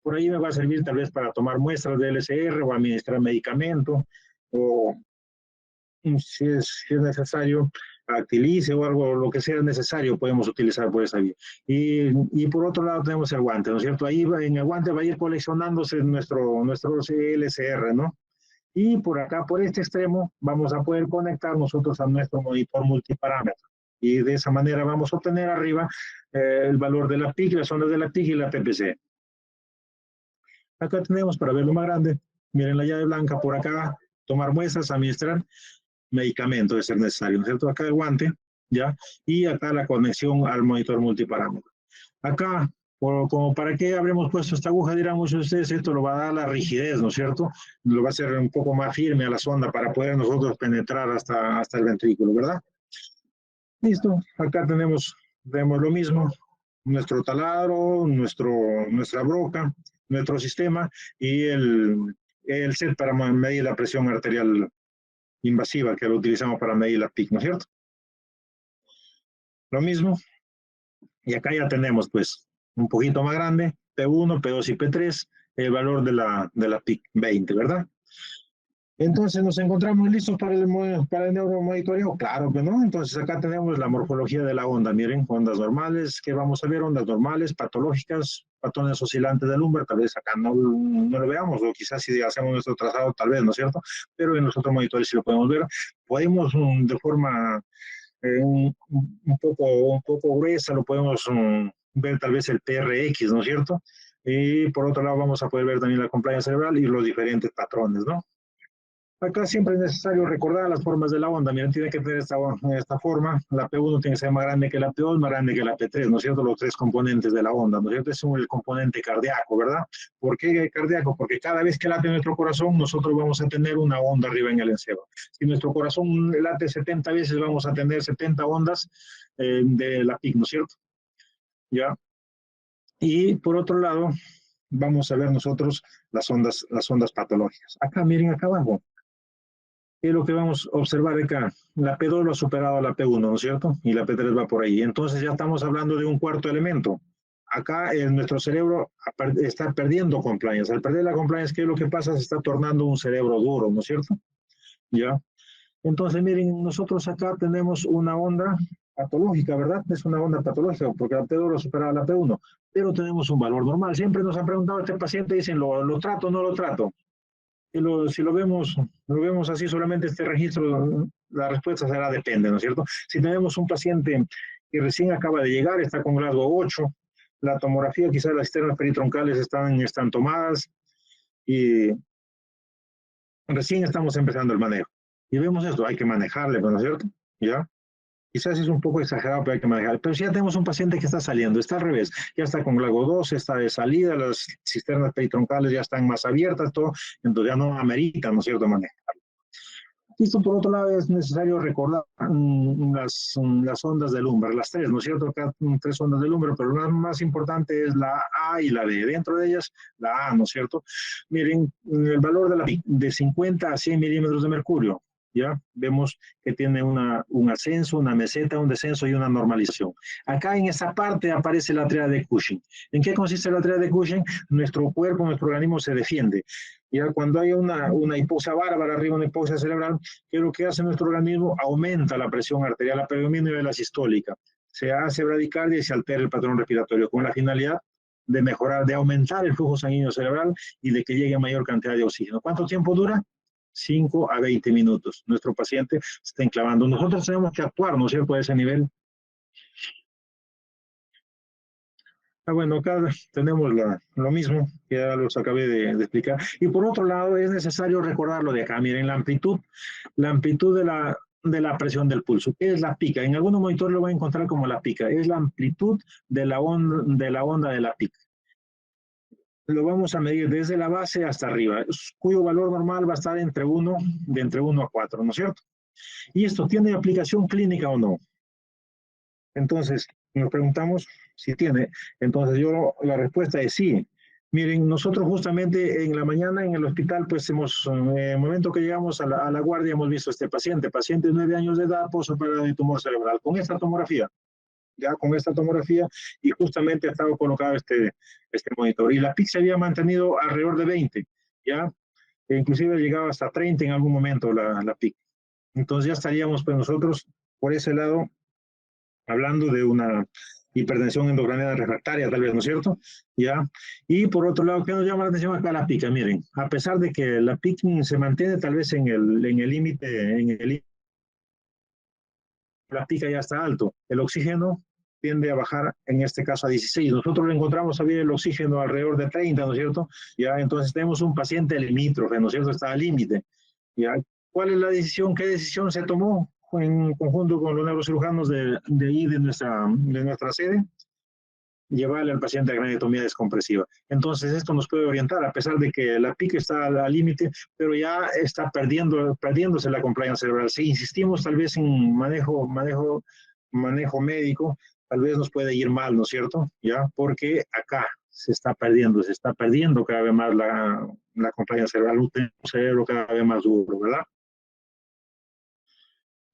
por ahí me va a servir tal vez para tomar muestras de LCR o administrar medicamento, o si es necesario, actilice o algo, lo que sea necesario, podemos utilizar por esa vía. Y por otro lado tenemos el guante, ¿no es cierto? Ahí en el guante va a ir coleccionándose nuestro LCR, ¿no? Y por acá, por este extremo, vamos a poder conectar nosotros a nuestro monitor multiparámetro. Y de esa manera vamos a obtener arriba el valor de la PIC, las ondas de la PIC y la PPC. Acá tenemos, para verlo más grande, miren la llave blanca por acá, tomar muestras, administrar medicamento de ser necesario, ¿no es cierto? Acá el guante, ¿ya? Y acá la conexión al monitor multiparámetro. Acá, como para qué habremos puesto esta aguja, dirán muchos de ustedes, esto lo va a dar la rigidez, ¿no es cierto? Lo va a hacer un poco más firme a la sonda para poder nosotros penetrar hasta el ventrículo, ¿verdad? Listo, acá tenemos lo mismo, nuestro taladro, nuestra broca, nuestro sistema y el set para medir la presión arterial invasiva que lo utilizamos para medir la PIC, ¿no es cierto? Lo mismo, y acá ya tenemos pues un poquito más grande, P1, P2 y P3, el valor de la PIC 20, ¿verdad? Entonces, ¿nos encontramos listos para el neuromonitoreo? Claro que no. Entonces, acá tenemos la morfología de la onda. Miren, ondas normales, ¿qué vamos a ver? Ondas normales, patológicas, patrones oscilantes de Lumber. Tal vez acá no lo veamos, o quizás si hacemos nuestro trazado, tal vez, ¿no es cierto? Pero en los otros monitores sí lo podemos ver. Podemos, de forma un poco gruesa, lo podemos ver tal vez el PRX, ¿no es cierto? Y por otro lado, vamos a poder ver también la compliance cerebral y los diferentes patrones, ¿no? Acá siempre es necesario recordar las formas de la onda. Miren, tiene que tener esta forma. La P1 tiene que ser más grande que la P2, más grande que la P3, ¿no es cierto? Los tres componentes de la onda, ¿no es cierto? Es el componente cardíaco, ¿verdad? ¿Por qué cardíaco? Porque cada vez que late nuestro corazón, nosotros vamos a tener una onda arriba en el encéfalo. Si nuestro corazón late 70 veces, vamos a tener 70 ondas de la PIC, ¿no es cierto? ¿Ya? Y por otro lado, vamos a ver nosotros las ondas patológicas. Acá, miren, acá abajo. ¿Qué es lo que vamos a observar acá? La P2 lo ha superado a la P1, ¿no es cierto? Y la P3 va por ahí. Entonces ya estamos hablando de un cuarto elemento. Acá nuestro cerebro está perdiendo compliance. Al perder la compliance, ¿qué es lo que pasa? Se está tornando un cerebro duro, ¿no es cierto? ¿Ya? Entonces, miren, nosotros acá tenemos una onda patológica, ¿verdad? Es una onda patológica porque la P2 lo ha superado a la P1, pero tenemos un valor normal. Siempre nos han preguntado a este paciente, dicen, ¿lo trato o no lo trato? Si lo vemos así, solamente este registro, la respuesta será depende, ¿no es cierto? Si tenemos un paciente que recién acaba de llegar, está con grado 8, la tomografía, quizás las cisternas peritroncales están tomadas y recién estamos empezando el manejo. Y vemos esto, hay que manejarle, ¿no es cierto? ¿Ya? Quizás es un poco exagerado, pero hay que manejar. Pero si ya tenemos un paciente que está saliendo, está al revés, ya está con grado 2, está de salida, las cisternas peritroncales ya están más abiertas, todo, entonces ya no amerita, ¿no es cierto?, manejar. Esto, por otro lado, es necesario recordar las ondas de Lumber, las tres, ¿no es cierto? Acá tres ondas de Lumber, pero la más importante es la A y la B. Dentro de ellas, la A, ¿no es cierto? Miren, el valor de 50 a 100 milímetros de mercurio, ¿ya? Vemos que tiene un ascenso, una meseta, un descenso y una normalización. Acá en esa parte aparece la triada de Cushing. ¿En qué consiste la triada de Cushing? Nuestro cuerpo, nuestro organismo se defiende. Ya cuando hay una hipoxia bárbara arriba, una hipoxia cerebral, ¿qué es lo que hace nuestro organismo? Aumenta la presión arterial, la predomina y la sistólica. Se hace bradicardia y se altera el patrón respiratorio con la finalidad de mejorar, de aumentar el flujo sanguíneo cerebral y de que llegue mayor cantidad de oxígeno. ¿Cuánto tiempo dura? 5 a 20 minutos. Nuestro paciente se está enclavando. Nosotros tenemos que actuar, ¿no es cierto?, a ese nivel. Bueno, acá tenemos lo mismo que ya los acabé de explicar. Y por otro lado, es necesario recordar lo de acá. Miren, la amplitud de la presión del pulso. ¿Qué es la pica? En algunos monitores lo van a encontrar como la pica. Es la amplitud de la onda de la pica. Lo vamos a medir desde la base hasta arriba, cuyo valor normal va a estar de entre 1 a 4, ¿no es cierto? ¿Y esto tiene aplicación clínica o no? Entonces, nos preguntamos si tiene. Entonces, la respuesta es sí. Miren, nosotros justamente en la mañana en el hospital, pues en el momento que llegamos a la guardia, hemos visto a este paciente de 9 años de edad, posoperado de tumor cerebral, con esta tomografía, ya con esta tomografía, y justamente ha estado colocado este monitor. Y la PIC se había mantenido alrededor de 20, ya, e inclusive ha llegado hasta 30 en algún momento la PIC. Entonces ya estaríamos, pues nosotros, por ese lado, hablando de una hipertensión endocrinal refractaria, tal vez, ¿no es cierto? ¿Ya? Y por otro lado, ¿qué nos llama la atención acá? La pica, miren, a pesar de que la pica se mantiene tal vez en el límite, la pica ya está alto, el oxígeno tiende a bajar, en este caso a 16. Nosotros lo encontramos a ver el oxígeno alrededor de 30, ¿no es cierto? Ya, entonces tenemos un paciente limítrofe, ¿no es cierto? Está al límite. ¿Ya? ¿Cuál es la decisión? ¿Qué decisión se tomó en conjunto con los neurocirujanos de nuestra sede? Llevarle al paciente a granetomía descompresiva. Entonces, esto nos puede orientar, a pesar de que la PIC está al límite, pero ya está perdiéndose la compliance cerebral. Si insistimos tal vez en manejo médico, tal vez nos puede ir mal, ¿no es cierto? ¿Ya? Porque acá se está perdiendo cada vez más la compliance cerebral, un cerebro cada vez más duro, ¿verdad?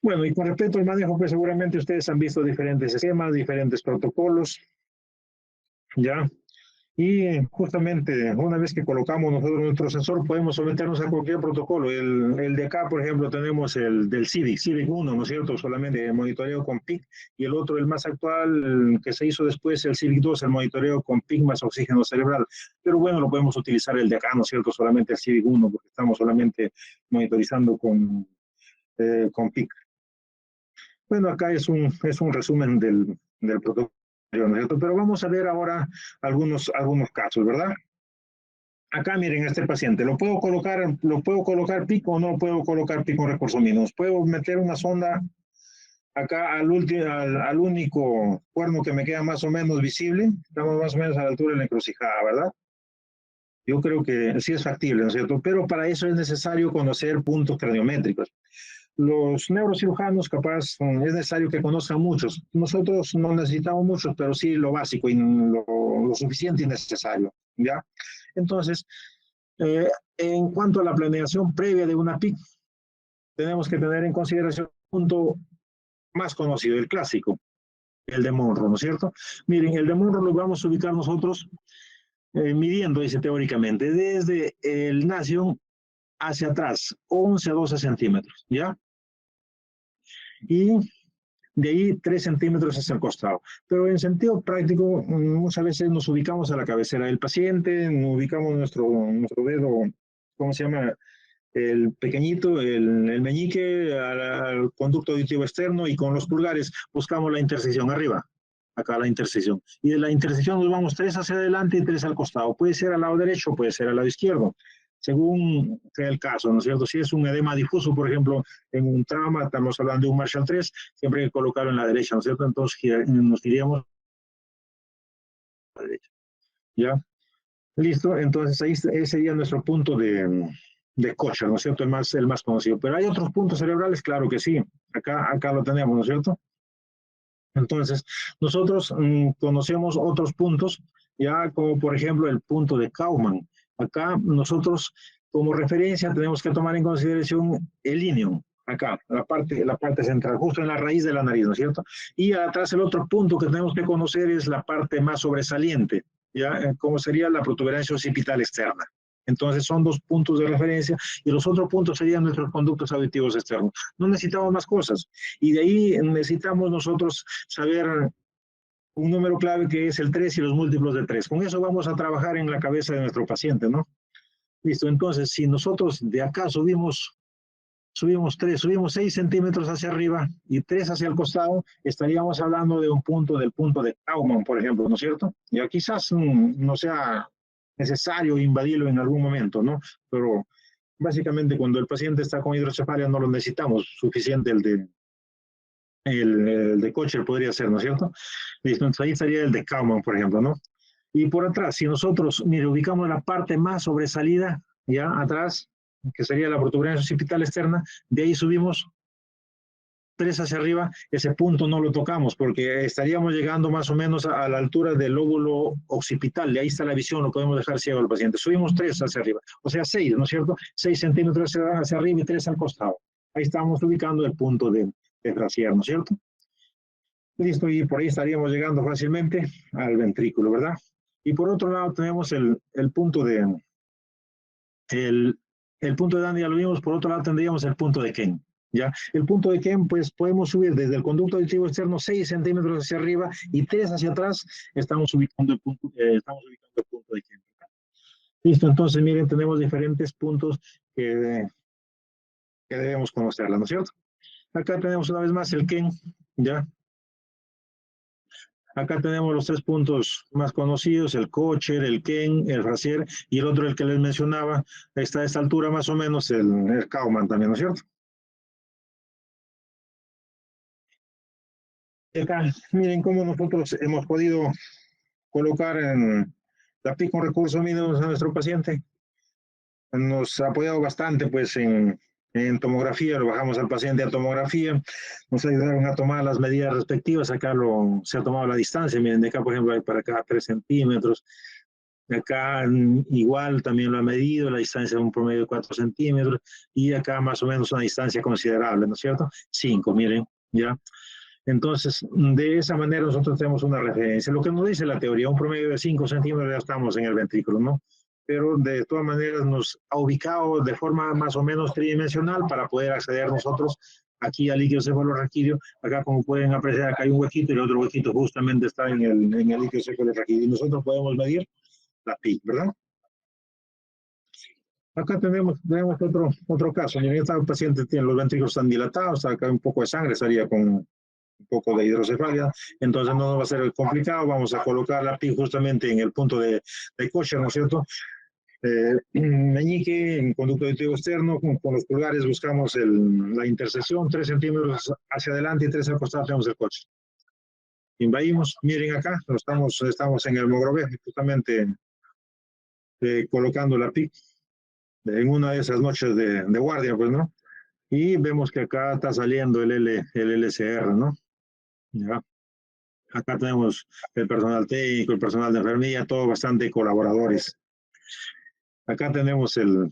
Bueno, y con respecto al manejo, pues seguramente ustedes han visto diferentes esquemas, diferentes protocolos, ¿ya? Y justamente una vez que colocamos nosotros nuestro sensor, podemos someternos a cualquier protocolo. El de acá, por ejemplo, tenemos el del Civic 1, ¿no es cierto? Solamente monitoreo con PIC. Y el otro, el más actual, el que se hizo después, el Civic 2, el monitoreo con PIC más oxígeno cerebral. Pero bueno, lo podemos utilizar el de acá, ¿no es cierto? Solamente el Civic 1, porque estamos solamente monitorizando con PIC. Bueno, acá es un resumen del protocolo, ¿no es cierto? Pero vamos a ver ahora algunos casos, ¿verdad? Acá miren este paciente, lo puedo colocar pico o no lo puedo colocar pico con recursos mínimos? Puedo meter una sonda acá al único cuerno que me queda más o menos visible, estamos más o menos a la altura de la encrucijada, ¿verdad? Yo creo que sí es factible, ¿no es cierto? Pero para eso es necesario conocer puntos craniométricos. Los neurocirujanos capaz es necesario que conozcan muchos. Nosotros no necesitamos muchos, pero sí lo básico y lo suficiente y necesario, ¿ya? Entonces, eh, en cuanto a la planeación previa de una PIC, tenemos que tener en consideración un punto más conocido, el clásico, el de Monro, ¿no es cierto? Miren, el de Monro lo vamos a ubicar nosotros midiendo, dice teóricamente, desde el nacio hacia atrás, 11 a 12 centímetros, ¿ya? Y de ahí 3 centímetros hacia el costado. Pero en sentido práctico, muchas veces nos ubicamos a la cabecera del paciente, nos ubicamos nuestro dedo, ¿cómo se llama? El pequeñito, el meñique, al conducto auditivo externo y con los pulgares buscamos la intersección arriba, acá la intersección. Y de la intersección nos vamos 3 hacia adelante y 3 al costado. Puede ser al lado derecho, puede ser al lado izquierdo, según sea el caso, ¿no es cierto? Si es un edema difuso, por ejemplo, en un trauma, estamos hablando de un Marshall 3, siempre hay que colocarlo en la derecha, ¿no es cierto? Entonces nos iríamos a la derecha, ¿ya? Listo, entonces ahí ese sería nuestro punto de Kocher, ¿no es cierto? El más conocido. Pero hay otros puntos cerebrales, claro que sí. Acá lo tenemos, ¿no es cierto? Entonces, nosotros conocemos otros puntos, ya como por ejemplo el punto de Kauman. Acá nosotros como referencia tenemos que tomar en consideración el ilium, acá, la parte central, justo en la raíz de la nariz, ¿no es cierto? Y atrás el otro punto que tenemos que conocer es la parte más sobresaliente, ¿ya? Como sería la protuberancia occipital externa. Entonces son dos puntos de referencia y los otros puntos serían nuestros conductos auditivos externos. No necesitamos más cosas. Y de ahí necesitamos nosotros saber un número clave que es el 3 y los múltiplos de 3. Con eso vamos a trabajar en la cabeza de nuestro paciente, ¿no? Listo, entonces si nosotros de acá subimos 6 centímetros hacia arriba y 3 hacia el costado, estaríamos hablando de un punto del punto de Kauman, por ejemplo, ¿no es cierto? Ya quizás no sea necesario invadirlo en algún momento, ¿no? Pero básicamente cuando el paciente está con hidrocefalia no lo necesitamos suficiente el de Kocher podría ser, ¿no es cierto? Listo, entonces ahí estaría el de Kauman, por ejemplo, ¿no? Y por atrás, si nosotros, mire, ubicamos la parte más sobresalida, ya atrás, que sería la protuberancia occipital externa, de ahí subimos 3 hacia arriba, ese punto no lo tocamos porque estaríamos llegando más o menos a la altura del lóbulo occipital, de ahí está la visión, lo podemos dejar ciego al paciente. Subimos 3 hacia arriba, o sea 6, ¿no es cierto? 6 centímetros hacia arriba y 3 al costado. Ahí estamos ubicando el punto de Frazier, ¿no es cierto? Listo, y por ahí estaríamos llegando fácilmente al ventrículo, ¿verdad? Y por otro lado tenemos el, el punto de Dan, ya lo vimos, por otro lado tendríamos el punto de Ken. ¿Ya? El punto de Ken, pues podemos subir desde el conducto auditivo externo 6 centímetros hacia arriba y 3 hacia atrás, estamos ubicando el punto de Ken. Listo, entonces miren, tenemos diferentes puntos que debemos conocerla, ¿no es cierto? Acá tenemos una vez más el Ken, ¿ya? Acá tenemos los 3 puntos más conocidos, el Kocher, el Ken, el Frazier, y el otro, el que les mencionaba, está a esta altura más o menos, el Kauman también, ¿no es cierto? Acá, miren cómo nosotros hemos podido colocar en la PIC con recursos mínimos a nuestro paciente. Nos ha apoyado bastante, pues, en tomografía, lo bajamos al paciente a tomografía, nos ayudaron a tomar las medidas respectivas, acá se ha tomado la distancia, miren, de acá, por ejemplo, hay para acá 3 centímetros, de acá igual también lo ha medido, la distancia es un promedio de 4 centímetros, y acá más o menos una distancia considerable, ¿no es cierto? 5, miren, ya. Entonces, de esa manera nosotros tenemos una referencia. Lo que nos dice la teoría, un promedio de 5 centímetros ya estamos en el ventrículo, ¿no? Pero de todas maneras nos ha ubicado de forma más o menos tridimensional para poder acceder nosotros aquí al líquido cefalorraquídeo. Acá, como pueden apreciar, acá hay un huequito y el otro huequito justamente está en el líquido cefalorraquídeo. Y nosotros podemos medir la PIC, ¿verdad? Acá tenemos otro caso. Miren, esta paciente tiene los ventrículos están dilatados, acá hay un poco de sangre, salía con un poco de hidrocefalia, entonces no nos va a ser complicado, vamos a colocar la PIC justamente en el punto de Kocher, ¿no es cierto? Meñique, en conducto auditivo externo, con los pulgares buscamos la intersección, 3 centímetros hacia adelante y 3 al costado tenemos el Kocher. Invadimos, miren acá, estamos en el Mogrovejo, justamente colocando la PIC en una de esas noches de guardia, pues, ¿no? Y vemos que acá está saliendo el LCR, ¿no? Ya. Acá tenemos el personal técnico, el personal de enfermería, todos bastante colaboradores. Acá tenemos el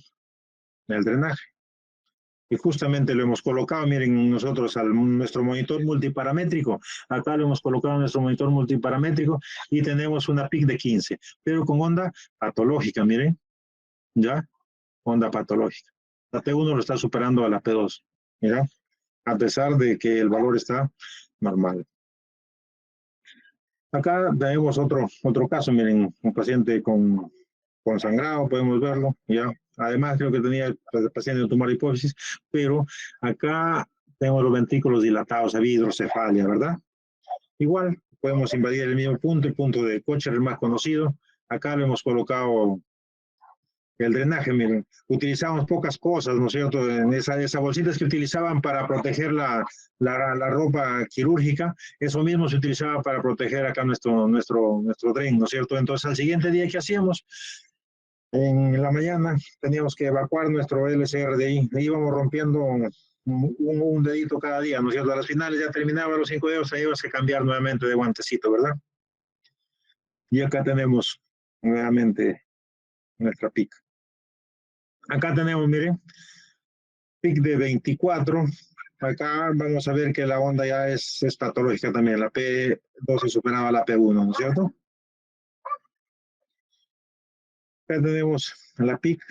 drenaje. Y justamente lo hemos colocado, miren nosotros, nuestro monitor multiparamétrico. Acá lo hemos colocado en nuestro monitor multiparamétrico y tenemos una PIC de 15, pero con onda patológica, miren. ¿Ya? Onda patológica. La P1 lo está superando a la P2, ¿ya? A pesar de que el valor está normal. Acá tenemos otro caso, miren, un paciente con sangrado, podemos verlo, ¿ya? Además, creo que tenía el paciente un tumor de hipófisis, pero acá tenemos los ventrículos dilatados, había hidrocefalia, ¿verdad? Igual, podemos invadir el mismo punto, el punto de Kocher, el más conocido. Acá lo hemos colocado el drenaje, miren, utilizamos pocas cosas, ¿no es cierto? En esas bolsitas que utilizaban para proteger la ropa quirúrgica, eso mismo se utilizaba para proteger acá nuestro dren, ¿no es cierto? Entonces, al siguiente día, ¿qué hacíamos? En la mañana teníamos que evacuar nuestro LCR de ahí, íbamos rompiendo un dedito cada día, ¿no es cierto? A las finales ya terminaba los 5 dedos, teníamos que cambiar nuevamente de guantecito, ¿verdad? Y acá tenemos nuevamente nuestra pica. Acá tenemos, miren, PIC de 24. Acá vamos a ver que la onda ya es patológica también. La P12 superaba la P1, ¿no es cierto? Acá tenemos la PIC,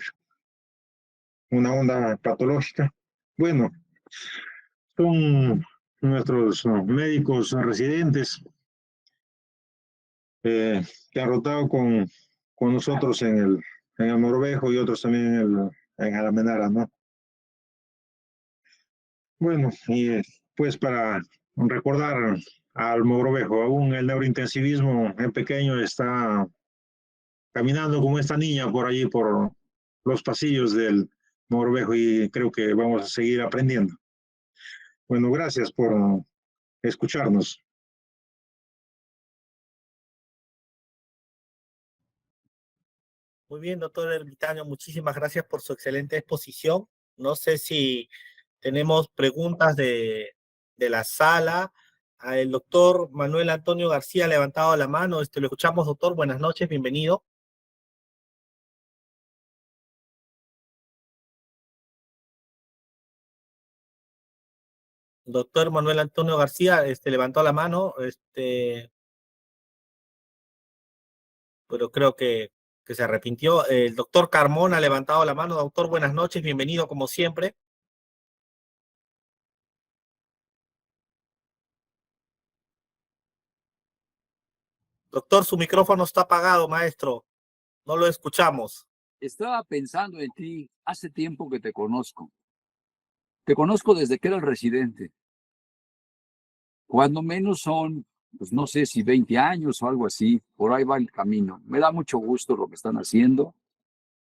una onda patológica. Bueno, son nuestros médicos residentes que han rotado con nosotros en el Mogrovejo y otros también en Almenara, ¿no? Bueno, y pues para recordar al Mogrovejo, aún el neurointensivismo en pequeño está caminando como esta niña por allí, por los pasillos del Mogrovejo y creo que vamos a seguir aprendiendo. Bueno, gracias por escucharnos. Muy bien, doctor Ermitaño, muchísimas gracias por su excelente exposición. No sé si tenemos preguntas de la sala. El doctor Manuel Antonio García ha levantado la mano. Lo escuchamos, doctor. Buenas noches, bienvenido. Doctor Manuel Antonio García levantó la mano, pero creo que se arrepintió. El doctor Carmona ha levantado la mano. Doctor, buenas noches, bienvenido como siempre. Doctor, su micrófono está apagado, maestro. No lo escuchamos. Estaba pensando en ti hace tiempo que te conozco. Te conozco desde que era el residente. Cuando menos son, pues no sé si 20 años o algo así. Por ahí va el camino. Me da mucho gusto lo que están haciendo,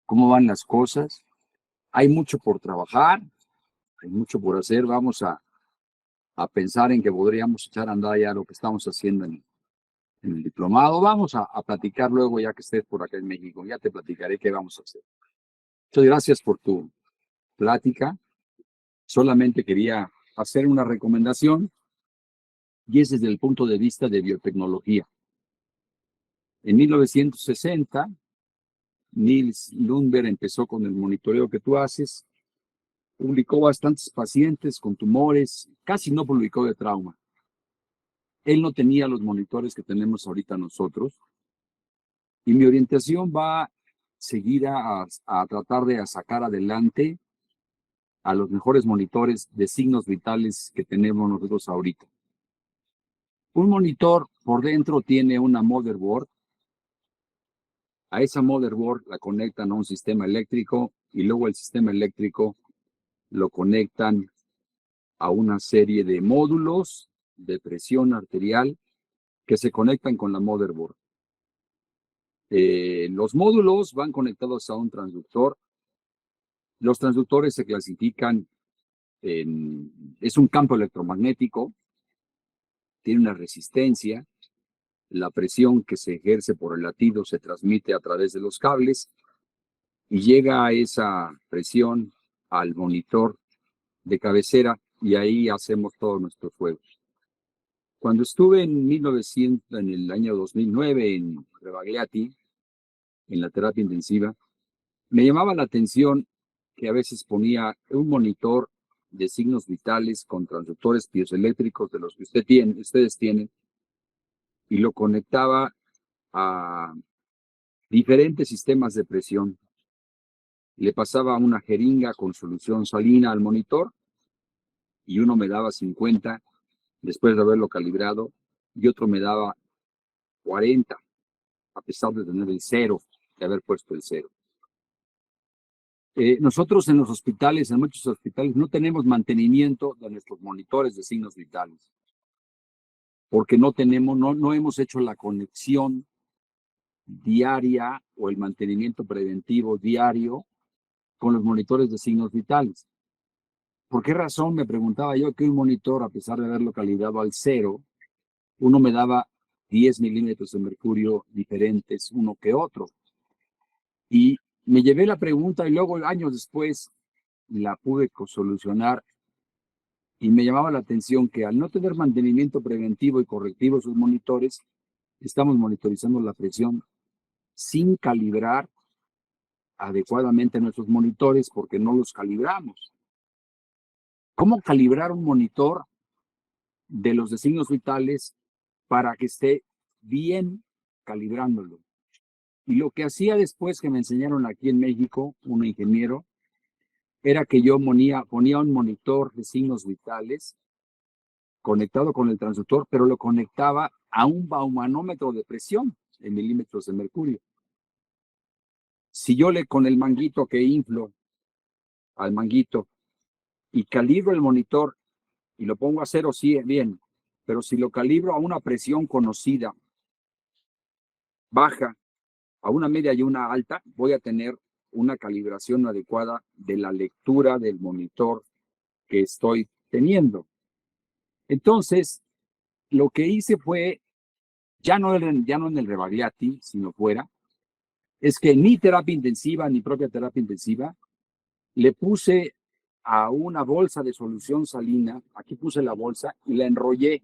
cómo van las cosas. Hay mucho por trabajar, hay mucho por hacer. Vamos a pensar en que podríamos echar a andar ya lo que estamos haciendo en el diplomado. Vamos a platicar luego ya que estés por acá en México. Ya te platicaré qué vamos a hacer. Muchas gracias por tu plática. Solamente quería hacer una recomendación y es desde el punto de vista de biotecnología. En 1960, Niels Lundberg empezó con el monitoreo que tú haces, publicó bastantes pacientes con tumores, casi no publicó de trauma. Él no tenía los monitores que tenemos ahorita nosotros. Y mi orientación va seguida a tratar de sacar adelante a los mejores monitores de signos vitales que tenemos nosotros ahorita. Un monitor por dentro tiene una motherboard. A esa motherboard la conectan a un sistema eléctrico y luego el sistema eléctrico lo conectan a una serie de módulos de presión arterial que se conectan con la motherboard. Los módulos van conectados a un transductor. Los transductores se clasifican es un campo electromagnético, tiene una resistencia, la presión que se ejerce por el latido se transmite a través de los cables y llega a esa presión al monitor de cabecera y ahí hacemos todos nuestros juegos. Cuando estuve en el año 2009 en Rebagliati, en la terapia intensiva, me llamaba la atención que a veces ponía un monitor de signos vitales con transductores piezoeléctricos de los que ustedes tienen y lo conectaba a diferentes sistemas de presión. Le pasaba una jeringa con solución salina al monitor y uno me daba 50 después de haberlo calibrado y otro me daba 40 a pesar de tener el 0, de haber puesto el 0. Nosotros en los hospitales, en muchos hospitales, no tenemos mantenimiento de nuestros monitores de signos vitales, porque no hemos hecho la conexión diaria o el mantenimiento preventivo diario con los monitores de signos vitales. ¿Por qué razón? Me preguntaba yo que un monitor, a pesar de haberlo calibrado al 0, uno me daba 10 milímetros de mercurio diferentes uno que otro. Y me llevé la pregunta y luego años después la pude solucionar y me llamaba la atención que al no tener mantenimiento preventivo y correctivo de sus monitores, estamos monitorizando la presión sin calibrar adecuadamente nuestros monitores porque no los calibramos. ¿Cómo calibrar un monitor de los de signos vitales para que esté bien calibrándolo? Y lo que hacía después que me enseñaron aquí en México, un ingeniero, era que yo ponía un monitor de signos vitales conectado con el transductor, pero lo conectaba a un baumanómetro de presión en milímetros de mercurio. Si yo con el manguito que inflo al manguito y calibro el monitor y lo pongo a 0, sí, bien, pero si lo calibro a una presión conocida, baja, a una media y una alta, voy a tener una calibración adecuada de la lectura del monitor que estoy teniendo. Entonces, lo que hice fue, ya no en el Rebagliati, sino fuera, es que ni terapia intensiva, ni propia terapia intensiva, le puse a una bolsa de solución salina, aquí puse la bolsa y la enrollé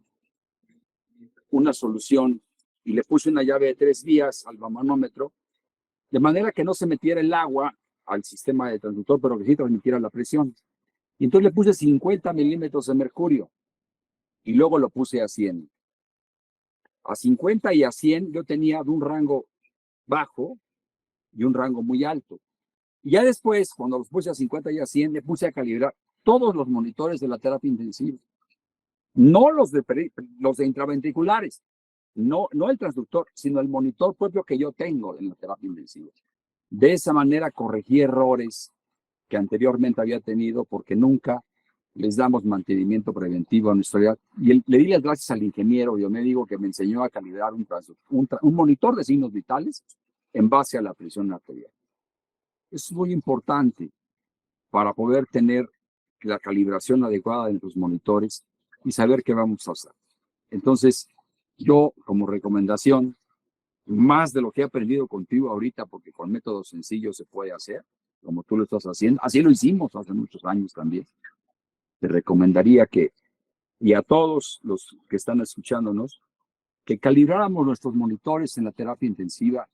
una solución y le puse una llave de 3 vías al manómetro, de manera que no se metiera el agua al sistema de transductor, pero que sí transmitiera la presión. Y entonces le puse 50 milímetros de mercurio y luego lo puse a 100. A 50 y a 100 yo tenía de un rango bajo y un rango muy alto. Y ya después, cuando los puse a 50 y a 100, me puse a calibrar todos los monitores de la terapia intensiva. No los de intraventriculares, no el transductor, sino el monitor propio que yo tengo en la terapia intensiva. De esa manera corregí errores que anteriormente había tenido porque nunca les damos mantenimiento preventivo a nuestra vida. Y le di las gracias al ingeniero biomédico que me enseñó a calibrar un monitor de signos vitales en base a la presión arterial. Es muy importante para poder tener la calibración adecuada de nuestros monitores y saber qué vamos a hacer. Entonces, yo como recomendación, más de lo que he aprendido contigo ahorita, porque con métodos sencillos se puede hacer, como tú lo estás haciendo, así lo hicimos hace muchos años también. Te recomendaría que, y a todos los que están escuchándonos, que calibráramos nuestros monitores en la terapia intensiva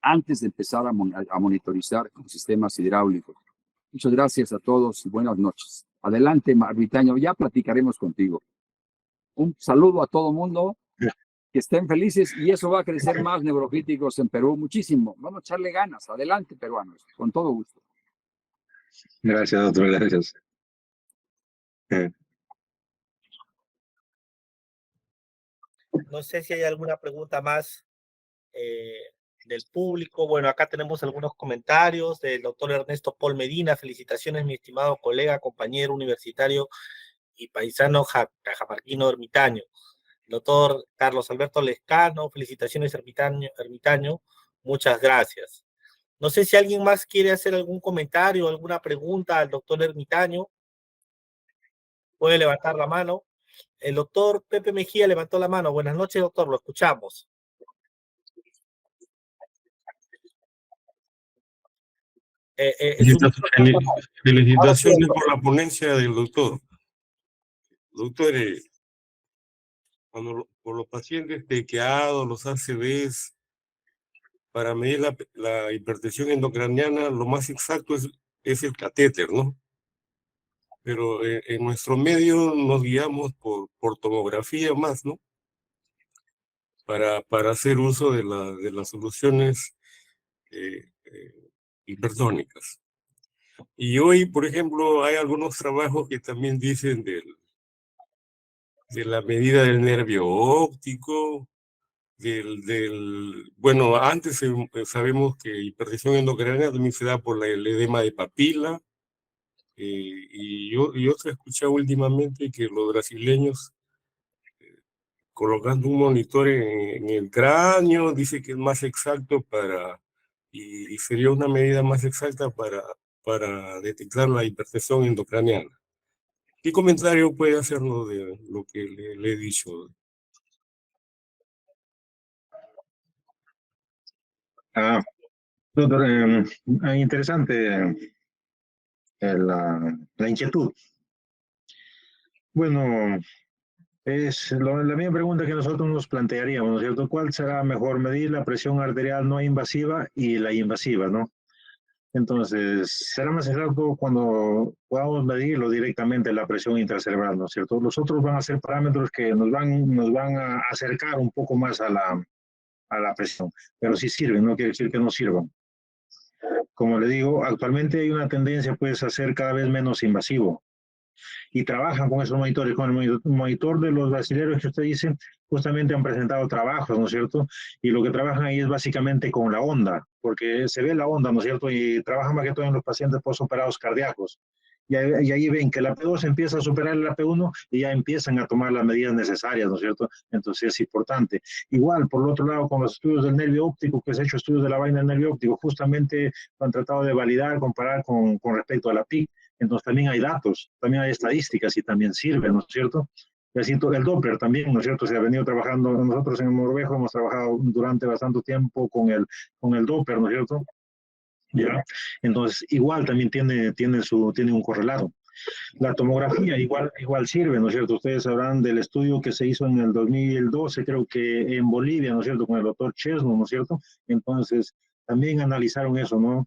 antes de empezar a monitorizar con sistemas hidráulicos. Muchas gracias a todos y buenas noches. Adelante, Marvitaño, ya platicaremos contigo. Un saludo a todo mundo, que estén felices y eso va a crecer más neurocríticos en Perú muchísimo. Vamos a echarle ganas, adelante peruanos, con todo gusto. Gracias, doctor, gracias. No sé si hay alguna pregunta más eh, del público. Bueno, acá tenemos algunos comentarios del doctor Ernesto Paul Medina. Felicitaciones, mi estimado colega, compañero universitario y paisano cajamarquino ermitaño. Doctor Carlos Alberto Lescano, felicitaciones ermitaño. Muchas gracias. No sé si alguien más quiere hacer algún comentario, alguna pregunta al doctor ermitaño. Puede levantar la mano. El doctor Pepe Mejía levantó la mano. Buenas noches, doctor, lo escuchamos. Felicitaciones por la ponencia del doctor. Doctor, por los pacientes tequeados, los ACVs, para medir la hipertensión endocraniana, lo más exacto es el catéter, ¿no? Pero en nuestro medio nos guiamos por tomografía más, ¿no? Para hacer uso de las soluciones hipertónicas. Y hoy, por ejemplo, hay algunos trabajos que también dicen de la medida del nervio óptico, bueno, antes sabemos que hipertensión endocrinal también se da por el edema de papila, y yo he escuchado últimamente que los brasileños, colocando un monitor en el cráneo, dice que es más exacto y sería una medida más exacta para detectar la hipertensión endocraniana. ¿Qué comentario puede hacernos de lo que le he dicho? Doctor, interesante la inquietud. Bueno, es la misma pregunta que nosotros nos plantearíamos, ¿no es cierto? ¿Cuál será mejor medir la presión arterial no invasiva y la invasiva, ¿no? Entonces, será más exacto cuando podamos medirlo directamente la presión intracerebral, ¿no es cierto? Los otros van a ser parámetros que nos van a acercar un poco más a la presión, pero sí sirven, no quiere decir que no sirvan. Como le digo, actualmente hay una tendencia pues a ser cada vez menos invasivo y trabajan con esos monitores, con el monitor de los brasileños que usted dice, justamente han presentado trabajos, ¿no es cierto? Y lo que trabajan ahí es básicamente con la onda, porque se ve la onda, ¿no es cierto? Y trabajan más que todo en los pacientes postoperados cardíacos. Y ahí ven que la P2 empieza a superar la P1 y ya empiezan a tomar las medidas necesarias, ¿no es cierto? Entonces es importante. Igual, por el otro lado, con los estudios del nervio óptico, que se han hecho estudios de la vaina del nervio óptico, justamente han tratado de validar, comparar con respecto a la PIC. Entonces también hay datos, también hay estadísticas y también sirven, ¿no es cierto? Y así el Doppler también, ¿no es cierto? Se ha venido trabajando, nosotros en Mogrovejo hemos trabajado durante bastante tiempo con el Doppler, ¿no es cierto? ¿Ya? Entonces, igual también tiene un correlato. La tomografía igual sirve, ¿no es cierto? Ustedes sabrán del estudio que se hizo en el 2012, creo que en Bolivia, ¿no es cierto? Con el doctor Chesno, ¿no es cierto? Entonces, también analizaron eso, ¿no?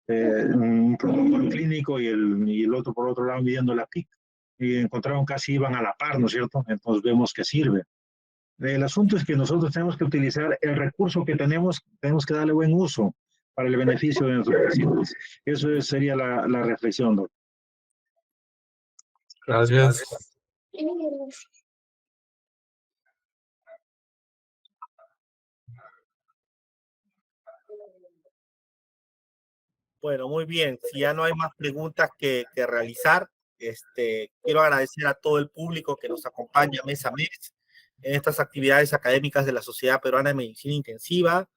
Un protocolo clínico y el otro por otro lado midiendo la PIC y encontraron casi iban a la par, ¿no es cierto? Entonces vemos que sirve. El asunto es que nosotros tenemos que utilizar el recurso que tenemos que darle buen uso para el beneficio de nuestros pacientes. Eso sería la reflexión, doctor. Gracias. Bueno, muy bien. Si ya no hay más preguntas que realizar, quiero agradecer a todo el público que nos acompaña mes a mes en estas actividades académicas de la Sociedad Peruana de Medicina Intensiva.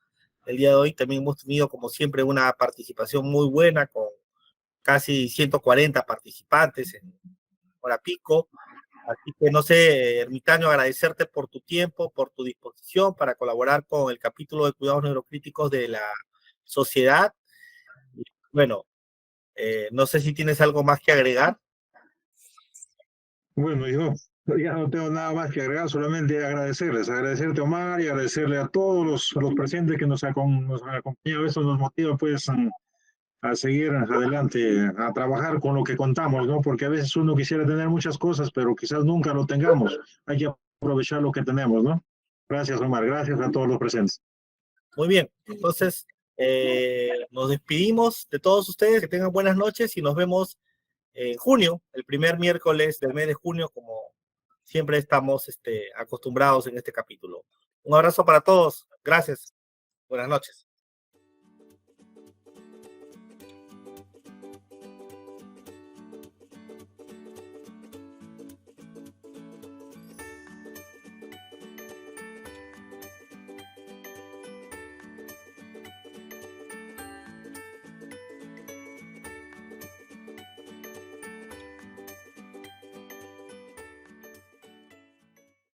El día de hoy también hemos tenido, como siempre, una participación muy buena con casi 140 participantes en hora pico. Así que no sé, Ermitaño, agradecerte por tu tiempo, por tu disposición para colaborar con el capítulo de cuidados neurocríticos de la sociedad. Bueno, no sé si tienes algo más que agregar. Bueno, yo ya no tengo nada más que agregar, solamente agradecerte Omar y agradecerle a todos los presentes que nos han acompañado. Eso nos motiva pues a seguir adelante, a trabajar con lo que contamos, ¿no? Porque a veces uno quisiera tener muchas cosas, pero quizás nunca lo tengamos. Hay que aprovechar lo que tenemos, ¿no? Gracias, Omar. Gracias a todos los presentes. Muy bien, entonces nos despedimos de todos ustedes, que tengan buenas noches y nos vemos en junio, el primer miércoles del mes de junio, como siempre estamos acostumbrados en este capítulo. Un abrazo para todos, gracias, buenas noches.